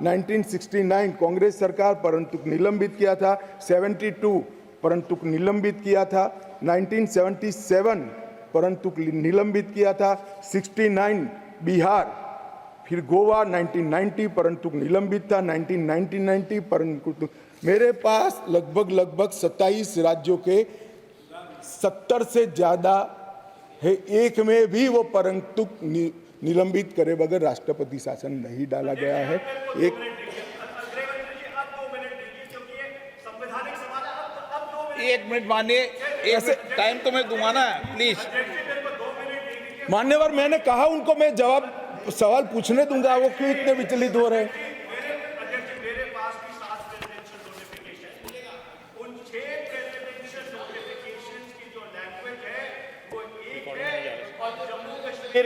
1969 कांग्रेस सरकार, परंतु निलंबित किया था। 72 परंतु निलंबित किया था। 1977 परंतु निलंबित किया था। 69 बिहार, फिर गोवा 1990 परंतु निलंबित था। 1990 परंतु मेरे पास लगभग 27 राज्यों के 70 से ज्यादा है। एक में भी वो परंतु निलंबित करे बगैर राष्ट्रपति शासन नहीं डाला गया है। एक मिनट मानिए, ऐसे टाइम तो मैं दूंगा ना, प्लीज। मान्यवर, मैंने कहा उनको मैं जवाब सवाल पूछने दूंगा, वो क्यों इतने विचलित हो रहे हैं?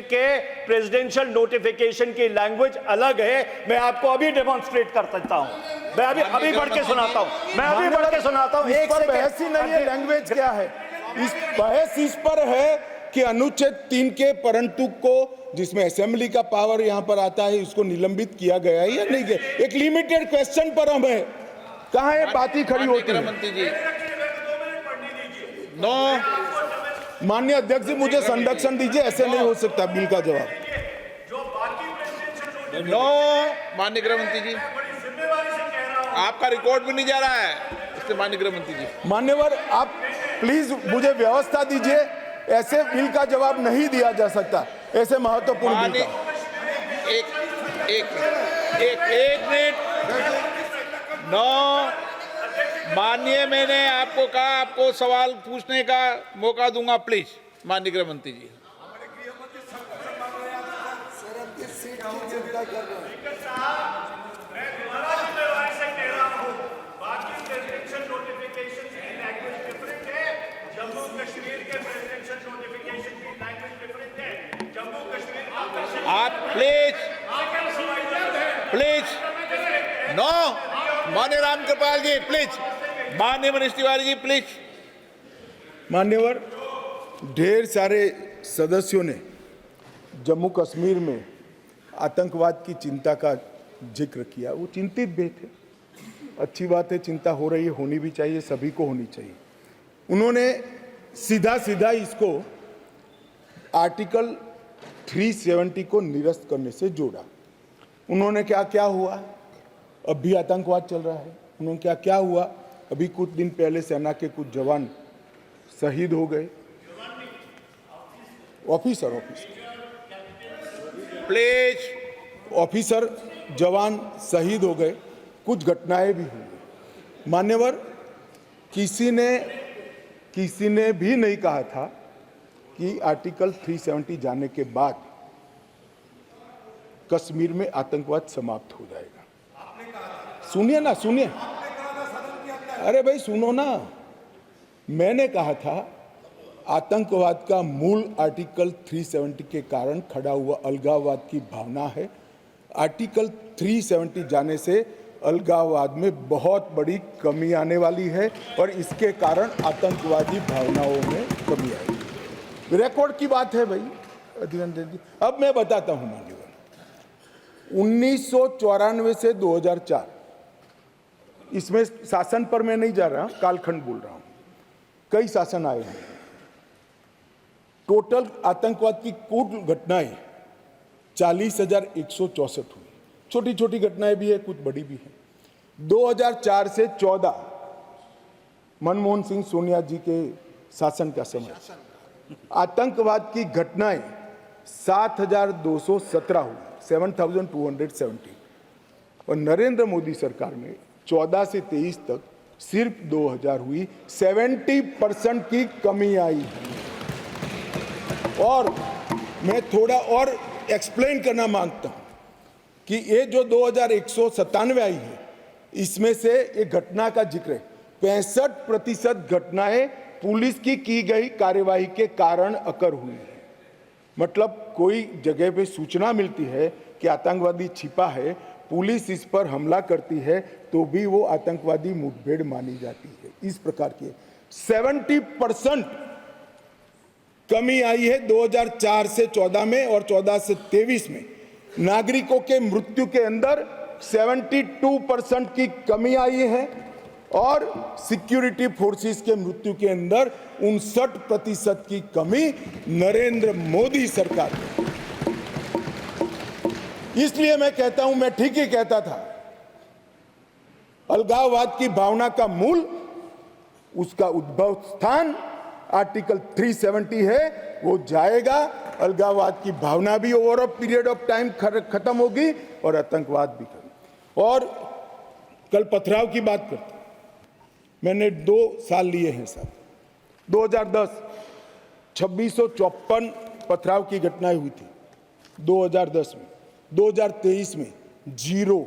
के प्रेसिडेंशियल नोटिफिकेशन की लैंग्वेज अलग है। मैं आपको अभी डेमोन्स्ट्रेट कर सकता हूं, मैं अभी बढ़ के सुनाता हूं, मैं अभी बढ़ के सुनाता हूं। एक पर बहस ही नहीं है, लैंग्वेज क्या है? इस बहस इस पर है कि अनुच्छेद 3 के परंतु को जिसमें असेंबली का पावर यहां पर आता है उसको निलंबित किया गया है या नहीं किया? एक लिमिटेड क्वेश्चन पर हम है, कहां ये बात ही खड़ी होती है? मंत्री जी नो, माननीय अध्यक्ष जी मुझे संरक्षण दीजिए, ऐसे नहीं हो सकता बिल का जवाब। नो माननीय गृह मंत्री जी, आपका रिकॉर्ड भी नहीं जा रहा है इससे। माननीय गृह मंत्री जी, मान्यवर आप प्लीज मुझे व्यवस्था दीजिए, ऐसे बिल का जवाब नहीं दिया जा सकता, ऐसे महत्वपूर्ण बिल का। एक मिनट। नो माननीय, मैंने आपको कहा आपको सवाल पूछने का मौका दूंगा, प्लीज। माननीय गृह मंत्री जी, आप प्लीज नो, माननीय राम कृपाल जी प्लीज, माननीय मनीष तिवारी जी प्लीज। मान्यवर, ढेर सारे सदस्यों ने जम्मू कश्मीर में आतंकवाद की चिंता का जिक्र किया, वो चिंतित भी थे। अच्छी बात है, चिंता हो रही है, होनी भी चाहिए, सभी को होनी चाहिए। उन्होंने सीधा सीधा इसको आर्टिकल 370 को निरस्त करने से जोड़ा। उन्होंने क्या क्या हुआ, अब भी आतंकवाद चल रहा है। उन्होंने क्या क्या हुआ, अभी कुछ दिन पहले सेना के कुछ जवान शहीद हो गए, ऑफिसर प्लीज ऑफिसर जवान शहीद हो गए, कुछ घटनाएं भी हुई। मान्यवर, किसी ने भी नहीं कहा था कि आर्टिकल 370 जाने के बाद कश्मीर में आतंकवाद समाप्त हो जाएगा। सुनिए ना, सुनिए, अरे भाई सुनो ना, मैंने कहा था आतंकवाद का मूल आर्टिकल 370 के कारण खड़ा हुआ अलगाववाद की भावना है। आर्टिकल 370 जाने से अलगाववाद में बहुत बड़ी कमी आने वाली है और इसके कारण आतंकवादी भावनाओं में कमी आएगी। रिकॉर्ड की बात है भाई अधीर जी। अब मैं बताता हूं मान्यवर, 1994 से 2004, इसमें शासन पर मैं नहीं जा रहा, कालखंड बोल रहा हूं, कई शासन आए हैं। टोटल आतंकवाद की कुल घटनाएं 40,164 हुई। छोटी छोटी घटनाएं भी है, कुछ बड़ी भी है। 2004 से 14 मनमोहन सिंह सोनिया जी के शासन का समय आतंकवाद की घटनाएं 7,217 हुई, 7,270। और नरेंद्र मोदी सरकार में 14 से 23 तक सिर्फ 2,000 हुई, 70% की कमी आई है। और मैं थोड़ा और एक्सप्लेन करना मांगता हूं कि ये जो 2,197 आई है, इसमें से एक घटना का जिक्र है, 65% घटनाएं पुलिस की गई कार्यवाही के कारण अकर हुई है। मतलब कोई जगह पे सूचना मिलती है कि आतंकवादी छिपा है, पुलिस इस पर हमला करती है तो भी वो आतंकवादी मुठभेड़ मानी जाती है। इस प्रकार की 70% कमी आई है 2004 से 14 में, और 14 से 23 में नागरिकों के मृत्यु के अंदर 72% की कमी आई है, और सिक्योरिटी फोर्सेस के मृत्यु के अंदर 59% की कमी नरेंद्र मोदी सरकार में। इसलिए मैं कहता हूं, मैं ठीक ही कहता था, अलगाववाद की भावना का मूल, उसका उद्भव स्थान आर्टिकल 370 है, वो जाएगा, अलगाववाद की भावना भी over a period of time खत्म होगी और आतंकवाद भी खत्म। और कल पथराव की बात करते, मैंने 2 साल लिए हैं साहब। 2010 2654 पथराव की घटनाएं हुई थी 2010 में, 2023 में 0,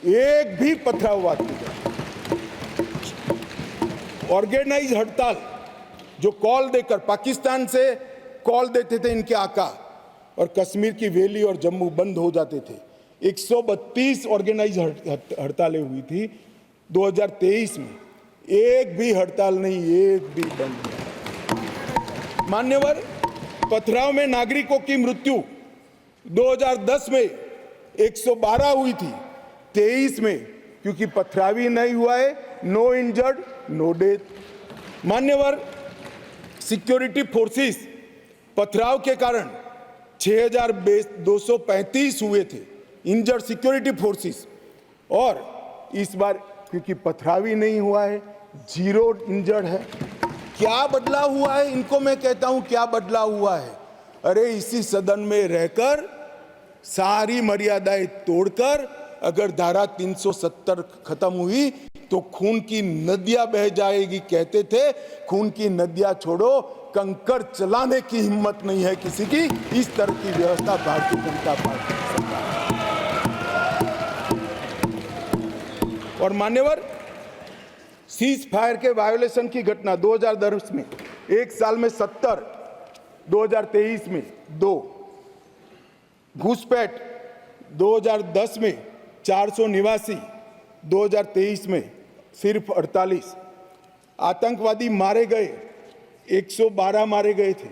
एक भी पथराववाद नहीं। ऑर्गेनाइज हड़ताल जो कॉल देकर, पाकिस्तान से कॉल देते थे इनके आका, और कश्मीर की वैली और जम्मू बंद हो जाते थे। 132 ऑर्गेनाइज हड़तालें हुई थी 2023 में, एक भी हड़ताल नहीं, एक भी बंद नहीं। मान्यवर, पथराव में नागरिकों की मृत्यु 2010 में 112 हुई थी, 23 में क्योंकि पथरावी नहीं हुआ है, नो इंजर्ड नो डेथ। मान्यवर, सिक्योरिटी फोर्सेस पथराव के कारण 6,235 हुए थे इंजर्ड सिक्योरिटी फोर्सेस, और इस बार क्योंकि पथरावी नहीं हुआ है, 0 इंजर्ड है। क्या बदलाव हुआ है? इनको मैं कहता हूं क्या बदलाव हुआ है। अरे इसी सदन में रहकर सारी मर्यादाएं तोड़कर अगर धारा 370 खत्म हुई तो खून की नदियां बह जाएगी कहते थे। खून की नदियां छोड़ो, कंकड़ चलाने की हिम्मत नहीं है किसी की। इस तरह की व्यवस्था भारतीय जनता पार्टी की सरकार है। और मान्यवर, सीज फायर के वायोलेशन की घटना 2010 में एक साल में 70, 2023 में 2, घुसपैठ 2010 में 489, 2023 में सिर्फ 48, आतंकवादी मारे गए 112 मारे गए थे,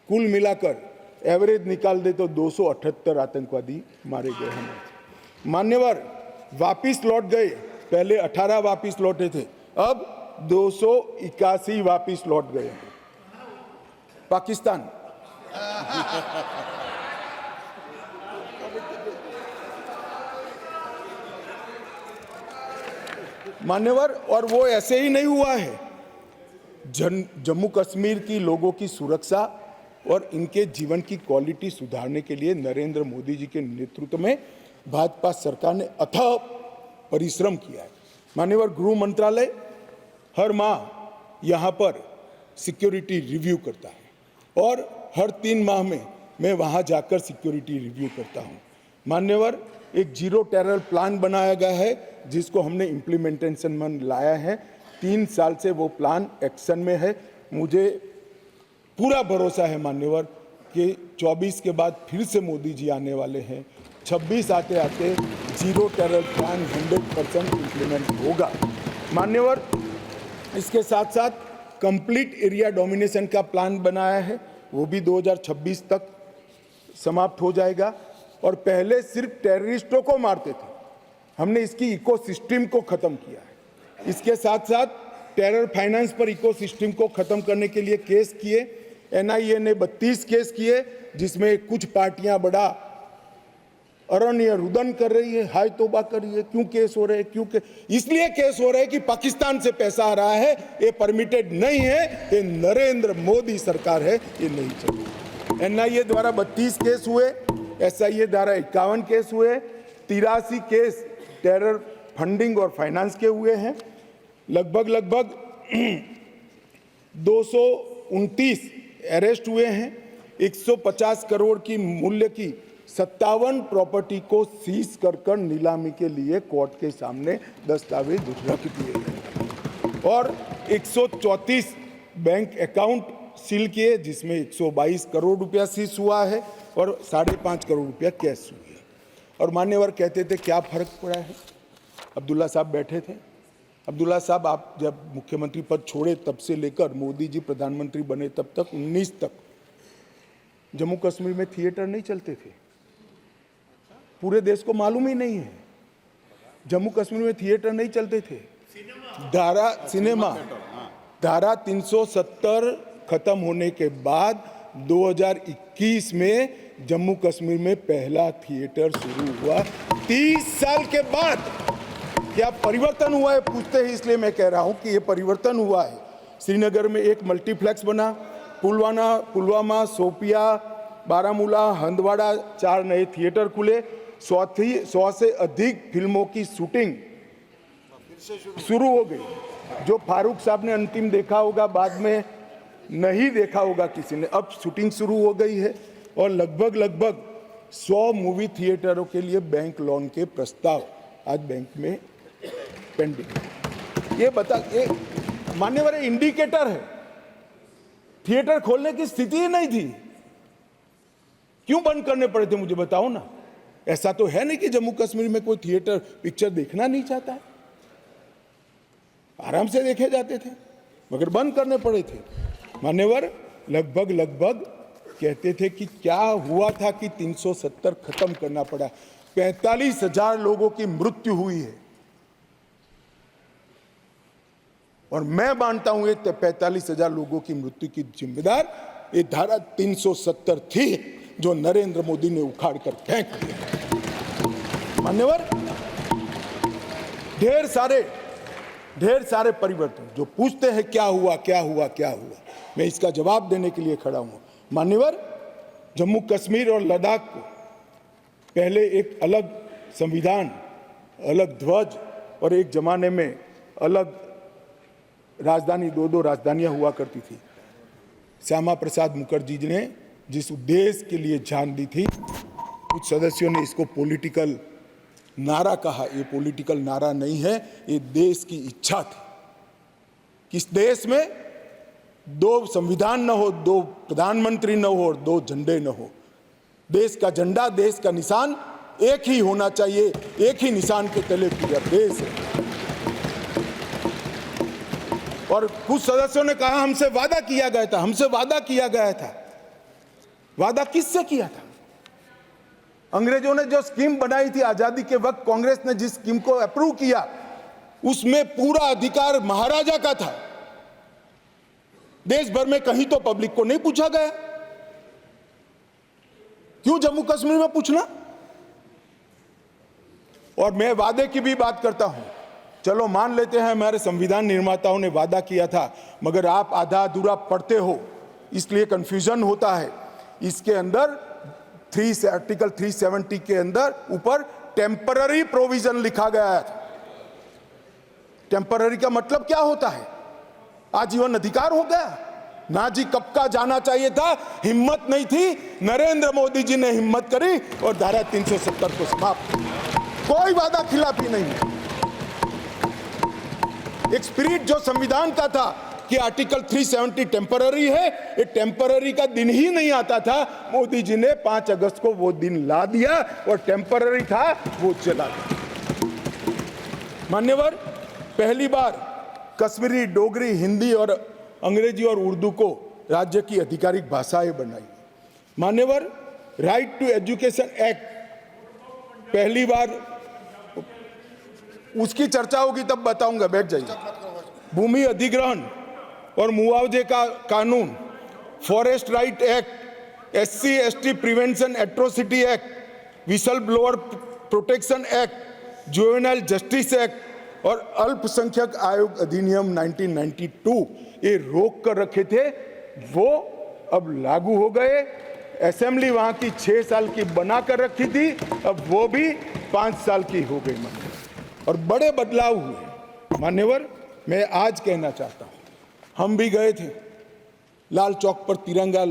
कुल मिलाकर एवरेज निकाल दे तो 278 आतंकवादी मारे गए हैं। मान्यवर, वापिस लौट गए, पहले 18 वापिस लौटे थे, अब 281 वापिस लौट गए। पाकिस्तान मान्यवर, और वो ऐसे ही नहीं हुआ है। जम्मू कश्मीर की लोगों की सुरक्षा और इनके जीवन की क्वालिटी सुधारने के लिए नरेंद्र मोदी जी के नेतृत्व में भाजपा सरकार ने अथक परिश्रम किया है। मान्यवर, गृह मंत्रालय हर माह यहाँ पर सिक्योरिटी रिव्यू करता है और हर 3 माह में मैं वहाँ जाकर सिक्योरिटी रिव्यू करता हूँ। मान्यवर, एक 0 टेरर प्लान बनाया गया है जिसको हमने इम्प्लीमेंटेशन में लाया है। 3 साल से वो प्लान एक्शन में है। मुझे पूरा भरोसा है मान्यवर कि 24 के बाद फिर से मोदी जी आने वाले हैं। 26 आते आते 0 टेरर प्लान 100% इम्प्लीमेंट होगा। मान्यवर, इसके साथ साथ कंप्लीट एरिया डोमिनेशन का प्लान बनाया है, वो भी 2026 तक समाप्त हो जाएगा। और पहले सिर्फ टेररिस्टों को मारते थे, हमने इसकी इकोसिस्टम को खत्म किया है। इसके साथ साथ टेरर फाइनेंस पर इकोसिस्टम को खत्म करने के लिए केस किए। एनआईए ने 32 केस किए, जिसमें कुछ पार्टियां बड़ा अरण्य रुदन कर रही है, हाय तौबा कर रही है। क्यों केस हो रहे हैं? क्योंकि इसलिए केस हो रहे हैं कि पाकिस्तान से पैसा आ रहा है, ये परमिटेड नहीं है, ये नरेंद्र मोदी सरकार है, ये नहीं चाहिए। एनआईए द्वारा 32 केस हुए, एसआईए द्वारा 51 केस हुए, 83 केस टेरर फंडिंग और फाइनेंस के हुए हैं। लगभग 229 अरेस्ट हुए हैं। 150 करोड़ की मूल्य की 57 प्रॉपर्टी को सीज कर नीलामी के लिए कोर्ट के सामने दस्तावेज रख दिए गए और 134 बैंक अकाउंट सील किए, जिसमें 122 करोड़ रुपया सीज हुआ है और 5.5 करोड़ रुपया कैश हुई है। और मान्यवर कहते थे क्या फर्क पड़ा है? अब्दुल्ला साहब बैठे थे। अब्दुल्ला साहब, आप जब मुख्यमंत्री पद छोड़े तब से लेकर मोदी जी प्रधानमंत्री बने तब तक 19 तक जम्मू कश्मीर में थिएटर नहीं चलते थे। पूरे देश को मालूम ही नहीं है, जम्मू कश्मीर में थिएटर नहीं चलते थे। धारा 370 खत्म होने के बाद 2021 में जम्मू कश्मीर में पहला थिएटर शुरू हुआ। 30 साल के बाद क्या परिवर्तन हुआ है पूछते हैं, इसलिए मैं कह रहा हूं कि ये परिवर्तन हुआ है। श्रीनगर में एक मल्टीप्लेक्स बना, पुलवामा, शोपिया, बारामूला, हंदवाड़ा 4 नए थिएटर खुले। 100 से अधिक फिल्मों की शूटिंग शुरू हो गई। जो फारूक साहब ने अंतिम देखा होगा, बाद में नहीं देखा होगा किसी ने, अब शूटिंग शुरू हो गई है। और लगभग 100 मूवी थिएटरों के लिए बैंक लोन के प्रस्ताव आज बैंक में पेंडिंग। ये मान्यवर इंडिकेटर है, थिएटर खोलने की स्थिति ही नहीं थी। क्यों बंद करने पड़े थे मुझे बताओ ना। ऐसा तो है नहीं कि जम्मू कश्मीर में कोई थिएटर पिक्चर देखना नहीं चाहता है, आराम से देखे जाते थे, मगर बंद करने पड़े थे। मान्यवर लगभग कहते थे कि क्या हुआ था कि 370 खत्म करना पड़ा। 45,000 लोगों की मृत्यु हुई है और मैं मानता हूं ये 45,000 लोगों की मृत्यु की जिम्मेदार ये धारा 370 थी जो नरेंद्र मोदी ने उखाड़ कर फेंक दिया। मान्यवर, ढेर सारे परिवर्तन जो पूछते हैं क्या हुआ क्या हुआ क्या हुआ, मैं इसका जवाब देने के लिए खड़ा हूं। मान्यवर, जम्मू कश्मीर और लद्दाख को पहले एक अलग संविधान, अलग ध्वज और एक जमाने में अलग राजधानी, दो राजधानियां हुआ करती थी। श्यामा प्रसाद मुखर्जी जी ने जिस उद्देश्य के लिए जान दी थी, कुछ सदस्यों ने इसको पॉलिटिकल नारा कहा। ये पॉलिटिकल नारा नहीं है, ये देश की इच्छा थी कि इस देश में 2 संविधान न हो, 2 प्रधानमंत्री न हो और 2 झंडे न हो। देश का झंडा, देश का निशान एक ही होना चाहिए, एक ही निशान के तले पूरा देश है। और कुछ सदस्यों ने कहा हमसे वादा किया गया था, हमसे वादा किया गया था। वादा किससे किया था? अंग्रेजों ने जो स्कीम बनाई थी आजादी के वक्त, कांग्रेस ने जिस स्कीम को अप्रूव किया उसमें पूरा अधिकार महाराजा का था। देश भर में कहीं तो पब्लिक को नहीं पूछा गया, क्यों जम्मू कश्मीर में पूछना? और मैं वादे की भी बात करता हूं, चलो मान लेते हैं हमारे संविधान निर्माताओं ने वादा किया था, मगर आप आधा अधूरा पढ़ते हो इसलिए कंफ्यूजन होता है। इसके अंदर आर्टिकल 370 के अंदर ऊपर टेम्पररी प्रोविजन लिखा गया है। टेम्पररी का मतलब क्या होता है? आजीवन अधिकार हो गया ना जी। कब का जाना चाहिए था, हिम्मत नहीं थी, नरेंद्र मोदी जी ने हिम्मत करी और धारा 370 को समाप्त किया। कोई वादा खिलाफी नहीं है। एक स्पिरिट जो संविधान का था कि आर्टिकल 370 टेम्पररी है, ये टेम्पररी का दिन ही नहीं आता था। मोदी जी ने 5 अगस्त को वो दिन ला दिया और टेम्पररी था वो चला गया। मान्यवर, पहली बार कश्मीरी, डोगरी, हिंदी और अंग्रेजी और उर्दू को राज्य की आधिकारिक भाषाएं बनाई। मान्यवर, राइट टू एजुकेशन एक्ट पहली बार, उसकी चर्चा होगी तब बताऊंगा, बैठ जाइए। भूमि अधिग्रहण और मुआवजे का कानून, forest right act, SC ST prevention atrocity act, whistle blower protection act, juvenile justice act और अल्पसंख्यक आयोग अधिनियम 1992 ये रोक कर रखे थे, वो अब लागू हो गए। असेंबली वहां की 6 साल की बना कर रखी थी, अब वो भी 5 साल की हो गई। और बड़े बदलाव हुए। मान्यवर, मैं आज कहना चाहता हूं, हम भी गए थे लाल चौक पर तिरंगा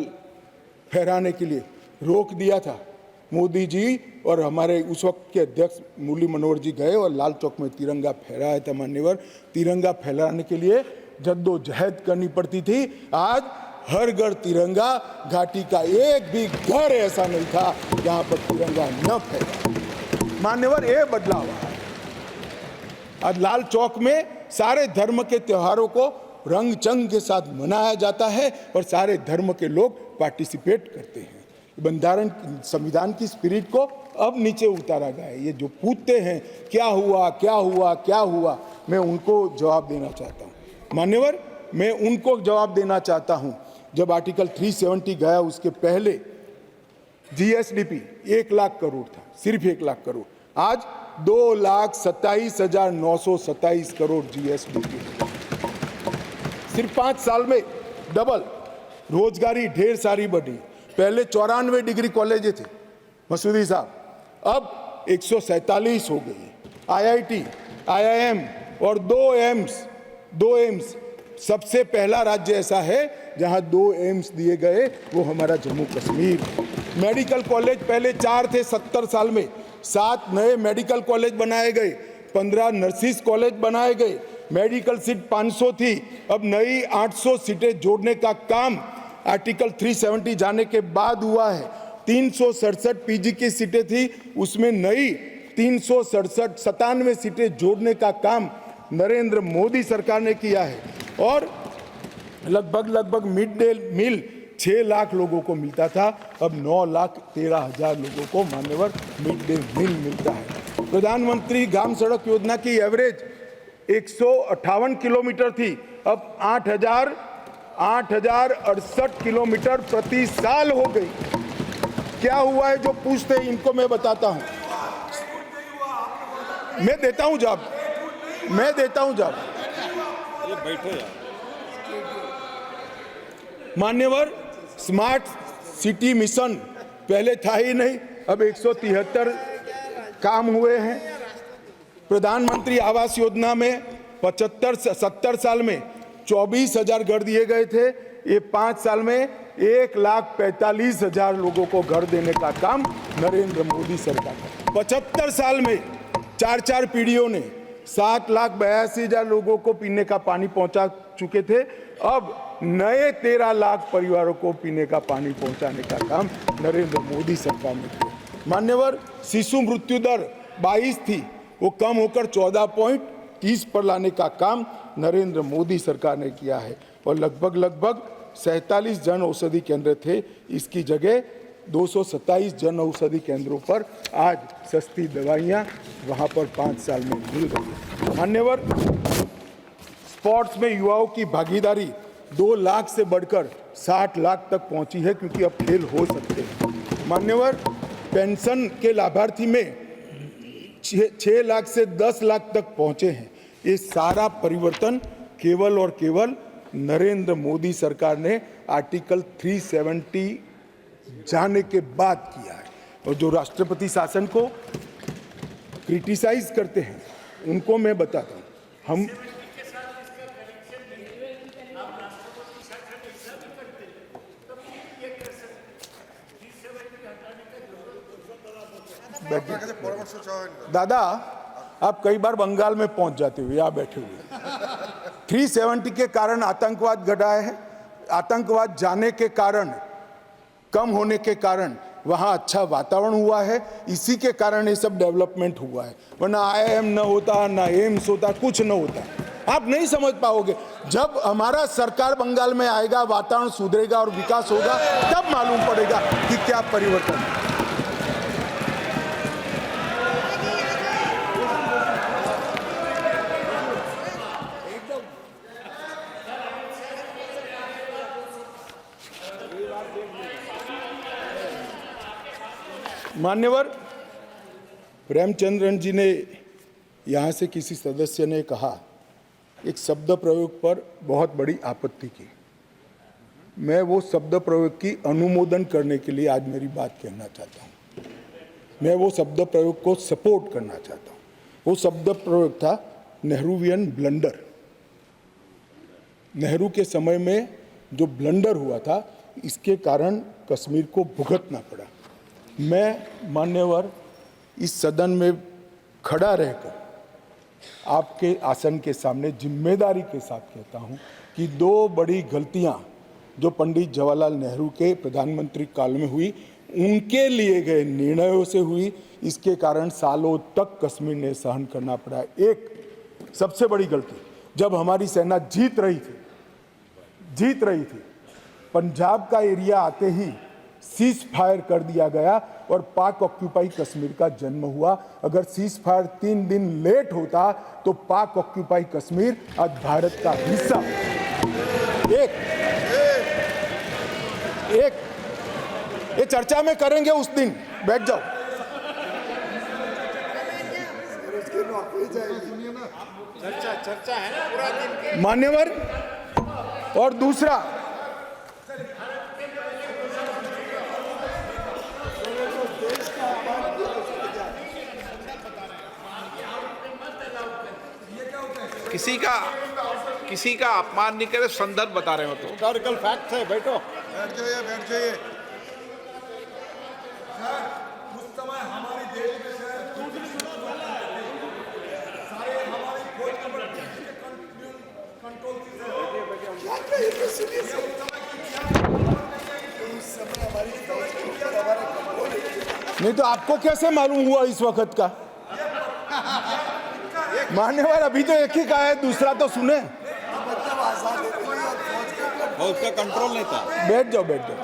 फहराने के लिए, रोक दिया था मोदी जी और हमारे उस वक्त के अध्यक्ष मुरली मनोहर जी गए और लाल चौक में तिरंगा फहराया था। मान्यवर, तिरंगा फहराने के लिए जद्दोजहद करनी पड़ती थी। आज हर घर तिरंगा, घाटी का एक भी घर ऐसा नहीं था जहां पर तिरंगा न फहरा। मान्यवर, ये बदलाव है। आज लाल चौक में सारे धर्म के त्योहारों को रंग चंग के साथ मनाया जाता है और सारे धर्म के लोग पार्टिसिपेट करते हैं। बंधारण, संविधान की स्पिरिट को अब नीचे उतारा गया है। ये जो पूछते हैं क्या हुआ क्या हुआ क्या हुआ, मैं उनको जवाब देना चाहता हूँ। मान्यवर, मैं उनको जवाब देना चाहता हूँ, जब आर्टिकल 370 गया उसके पहले GSDP 1 लाख करोड़ था, सिर्फ 1 लाख करोड़। आज 2,27,927 करोड़ GSDP, सिर्फ 5 साल में डबल। रोजगारी ढेर सारी बढ़ी। पहले 94 डिग्री कॉलेज थे मसूदी साहब, अब 147 हो गई। IIT, IIM और 2 एम्स। सबसे पहला राज्य ऐसा है जहां 2 एम्स दिए गए, वो हमारा जम्मू कश्मीर। मेडिकल कॉलेज पहले 4 थे 70 साल में, 7 नए मेडिकल कॉलेज बनाए गए, 15 नर्सिस कॉलेज बनाए गए। मेडिकल सीट 500 थी, अब नई 800 सीटें जोड़ने का काम आर्टिकल 370 जाने के बाद हुआ है। 367 PG की सीटें थी, उसमें नई 397 सीटें जोड़ने का काम नरेंद्र मोदी सरकार ने किया है। और लगभग मिड डे मील 6 लाख लोगों को मिलता था, अब 9,13,000 लोगों को मान्यवर मिड डे मील मिलता है। प्रधानमंत्री ग्राम सड़क योजना की एवरेज 158 किलोमीटर थी, अब 8,068 किलोमीटर प्रति साल हो गई। क्या हुआ है जो पूछते हैं इनको मैं बताता हूं। मैं देता हूं जवाब। मान्यवर, स्मार्ट सिटी मिशन पहले था ही नहीं, अब 173 काम हुए हैं। प्रधानमंत्री आवास योजना में 70 साल में 24,000 घर दिए गए थे, ये 5 साल में 1,45,000 लोगों को घर देने का काम नरेंद्र मोदी सरकार का। 75 साल में 4 पीढ़ियों ने 7,82,000 लोगों को पीने का पानी पहुंचा चुके थे, अब नए 13 लाख परिवारों को पीने का पानी पहुंचाने का काम नरेंद्र मोदी सरकार ने किया। मान्यवर, शिशु मृत्यु दर 22 थी, वो कम होकर 14.30 पर लाने का काम नरेंद्र मोदी सरकार ने किया है, और लगभग 47 जन औषधि केंद्र थे, इसकी जगह 227 जन औषधि केंद्रों पर आज सस्ती दवाइयां वहां पर 5 साल में मिल रही है। मान्यवर, स्पोर्ट्स में युवाओं की भागीदारी 2 लाख से बढ़कर 60 लाख तक पहुंची है, क्योंकि अब खेल हो सकते हैं। मान्यवर, पेंशन के लाभार्थी में 6 लाख से 10 लाख तक पहुंचे हैं। ये सारा परिवर्तन केवल और केवल नरेंद्र मोदी सरकार ने आर्टिकल 370 जाने के बाद किया है। और जो राष्ट्रपति शासन को क्रिटिसाइज करते हैं उनको मैं बताता हूं, हम दादा, आप कई बार बंगाल में पहुंच जाते हो, यहाँ बैठे हुए। 370 के कारण आतंकवाद घटा है, आतंकवाद जाने के कारण, कम होने के कारण वहाँ अच्छा वातावरण हुआ है, इसी के कारण ये सब डेवलपमेंट हुआ है। वरना IIM न होता, ना एम्स होता, कुछ न होता। आप नहीं समझ पाओगे, जब हमारा सरकार बंगाल में आएगा, वातावरण सुधरेगा और विकास होगा, तब मालूम पड़ेगा कि क्या परिवर्तन है। मान्यवर, प्रेमचंद्रन जी ने यहाँ से किसी सदस्य ने कहा, एक शब्द प्रयोग पर बहुत बड़ी आपत्ति की। मैं वो शब्द प्रयोग की अनुमोदन करने के लिए आज मेरी बात कहना चाहता हूँ। मैं वो शब्द प्रयोग को सपोर्ट करना चाहता हूँ। वो शब्द प्रयोग था नेहरूवियन ब्लंडर। नेहरू के समय में जो ब्लंडर हुआ था, इसके कारण कश्मीर को भुगतना पड़ा। मैं मान्यवर इस सदन में खड़ा रहकर आपके आसन के सामने जिम्मेदारी के साथ कहता हूं कि 2 बड़ी गलतियां जो पंडित जवाहरलाल नेहरू के प्रधानमंत्री काल में हुई, उनके लिए गए निर्णयों से हुई, इसके कारण सालों तक कश्मीर ने सहन करना पड़ा। एक सबसे बड़ी गलती, जब हमारी सेना जीत रही थी, पंजाब का एरिया आते ही सीज फायर कर दिया गया और पाक ऑक्यूपाई कश्मीर का जन्म हुआ। अगर सीज फायर 3 दिन लेट होता तो पाक ऑक्यूपाई कश्मीर आज भारत का हिस्सा। ये चर्चा में करेंगे उस दिन, बैठ जाओ। चर्चा है ना पूरा दिन। मान्यवर, और दूसरा, किसी का अपमान नहीं करे, संदर्भ बता रहे हो तो हिस्टोरिकल फैक्ट है। बैठो, बैठ जाइए। उस समय हमारी देश में नहीं तो आपको कैसे मालूम हुआ इस वक्त का? मान्यवर, अभी तो एक ही का है, दूसरा तो सुने। और उसका कंट्रोल नहीं था। बैठ जाओ बैठ जाओ।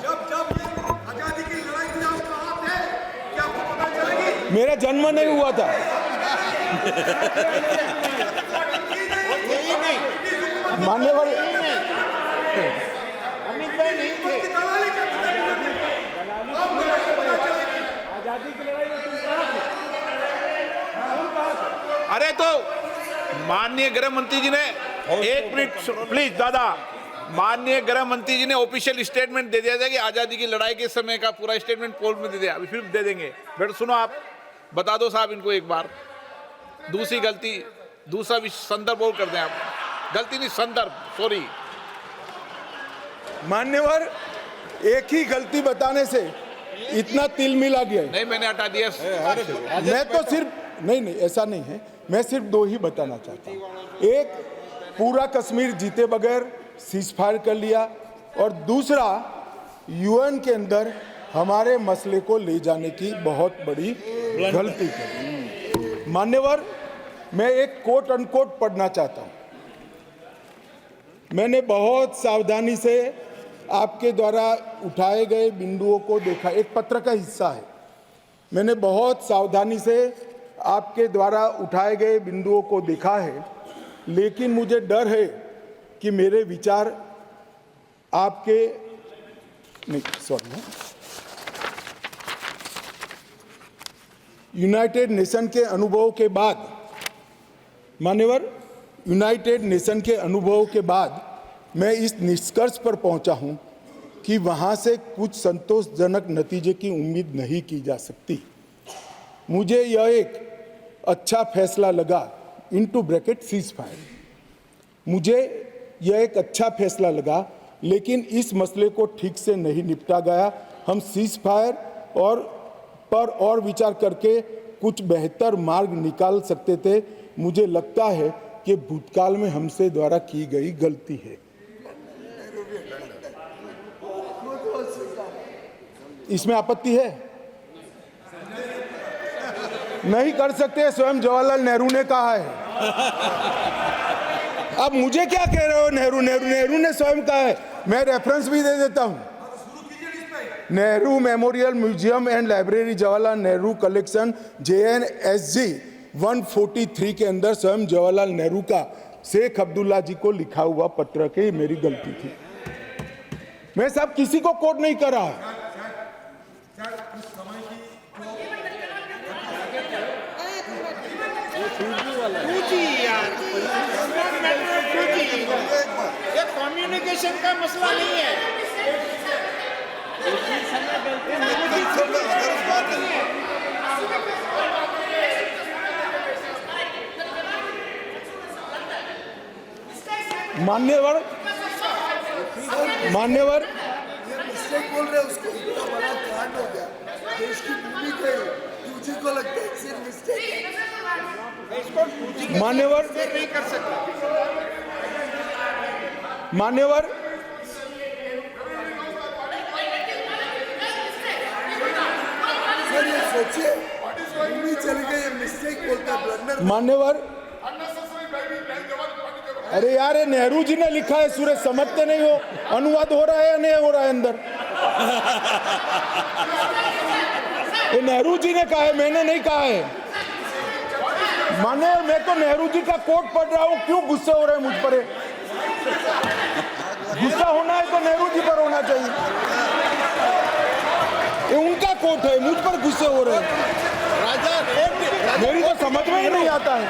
आजादी की लड़ाई में आप कहाँ थे? क्या आपको पता चलेगी? मेरा जन्म नहीं हुआ था। मान्यवर अरे तो माननीय गृह मंत्री जी ने एक मिनट प्लीज दादा, माननीय गृह मंत्री जी ने ऑफिशियल स्टेटमेंट दे दिया था कि आजादी की लड़ाई के समय का पूरा स्टेटमेंट पोल में दे दिया, अभी फिर दे देंगे। बेटा सुनो, आप बता दो साहब इनको एक बार। दूसरी गलती, दूसरा संदर्भ और कर दें आप। गलती नहीं, संदर्भ, सॉरी। मान्यवर, एक ही गलती बताने से इतना तिल मिला गया है। नहीं, मैंने हटा दिया। मैं तो सिर्फ नहीं ऐसा नहीं है, मैं सिर्फ दो ही बताना चाहता हूँ। एक, पूरा कश्मीर जीते बगैर सीज फायर कर लिया, और दूसरा यूएन के अंदर हमारे मसले को ले जाने की बहुत बड़ी गलती की। मान्यवर, मैं एक कोट अनकोट पढ़ना चाहता हूँ। मैंने बहुत सावधानी से आपके द्वारा उठाए गए बिंदुओं को देखा, एक पत्र का हिस्सा है। मैंने बहुत सावधानी से आपके द्वारा उठाए गए बिंदुओं को देखा है, लेकिन मुझे डर है कि मेरे विचार आपके नहीं, सॉरी, यूनाइटेड नेशन के अनुभव के बाद, मान्यवर, यूनाइटेड नेशन के अनुभव के बाद मैं इस निष्कर्ष पर पहुंचा हूं कि वहां से कुछ संतोषजनक नतीजे की उम्मीद नहीं की जा सकती। मुझे यह एक अच्छा फैसला लगा, इनटू ब्रैकेट सीज फायर, मुझे यह एक अच्छा फैसला लगा, लेकिन इस मसले को ठीक से नहीं निपटा गया। हम सीज फायर और विचार करके कुछ बेहतर मार्ग निकाल सकते थे। मुझे लगता है कि भूतकाल में हमसे द्वारा की गई गलती है। इसमें आपत्ति है? नहीं कर सकते, स्वयं जवाहरलाल नेहरू ने कहा है। अब मुझे क्या कह रहे हो? नेहरू ने स्वयं कहा है। मैं रेफरेंस भी दे देता हूं। Nehru memorial museum and library, Jawaharlal Nehru collection, JNSG 143 के अंदर स्वयं जवाहरलाल नेहरू का शेख अब्दुल्ला जी को लिखा हुआ पत्र के मेरी गलती थी। मैं सब किसी को कोट नहीं कर रहा। ये कम्युनिकेशन का मसला नहीं है। मान्यवर, मिस्टेक बोल रहे उसको, इतना बड़ा कांड हो गया, देश की भूमि पे तुझे को लगता है सिर्फ मिस्टेक है। इसको मान्यवर नहीं कर सकते। मान्यवर, सर ये सोचिए, भूमि चली गई, मिस्टेक बोलता है, ब्लंडर। मान्यवर, अरे यार, ये नेहरू जी ने लिखा है, सूरज समझते नहीं हो? अनुवाद हो रहा है या नहीं हो रहा है अंदर? ये नेहरू जी ने कहा है, मैंने नहीं कहा है। माने, मैं तो नेहरू जी का कोट पढ़ रहा हूं, क्यों गुस्सा हो रहे हैं मुझ पर? गुस्सा होना है तो नेहरू जी पर होना चाहिए। ये उनका कोट है, मुझ पर गुस्से हो रहे हैं। मेरी तो समझ में ही नहीं आता है।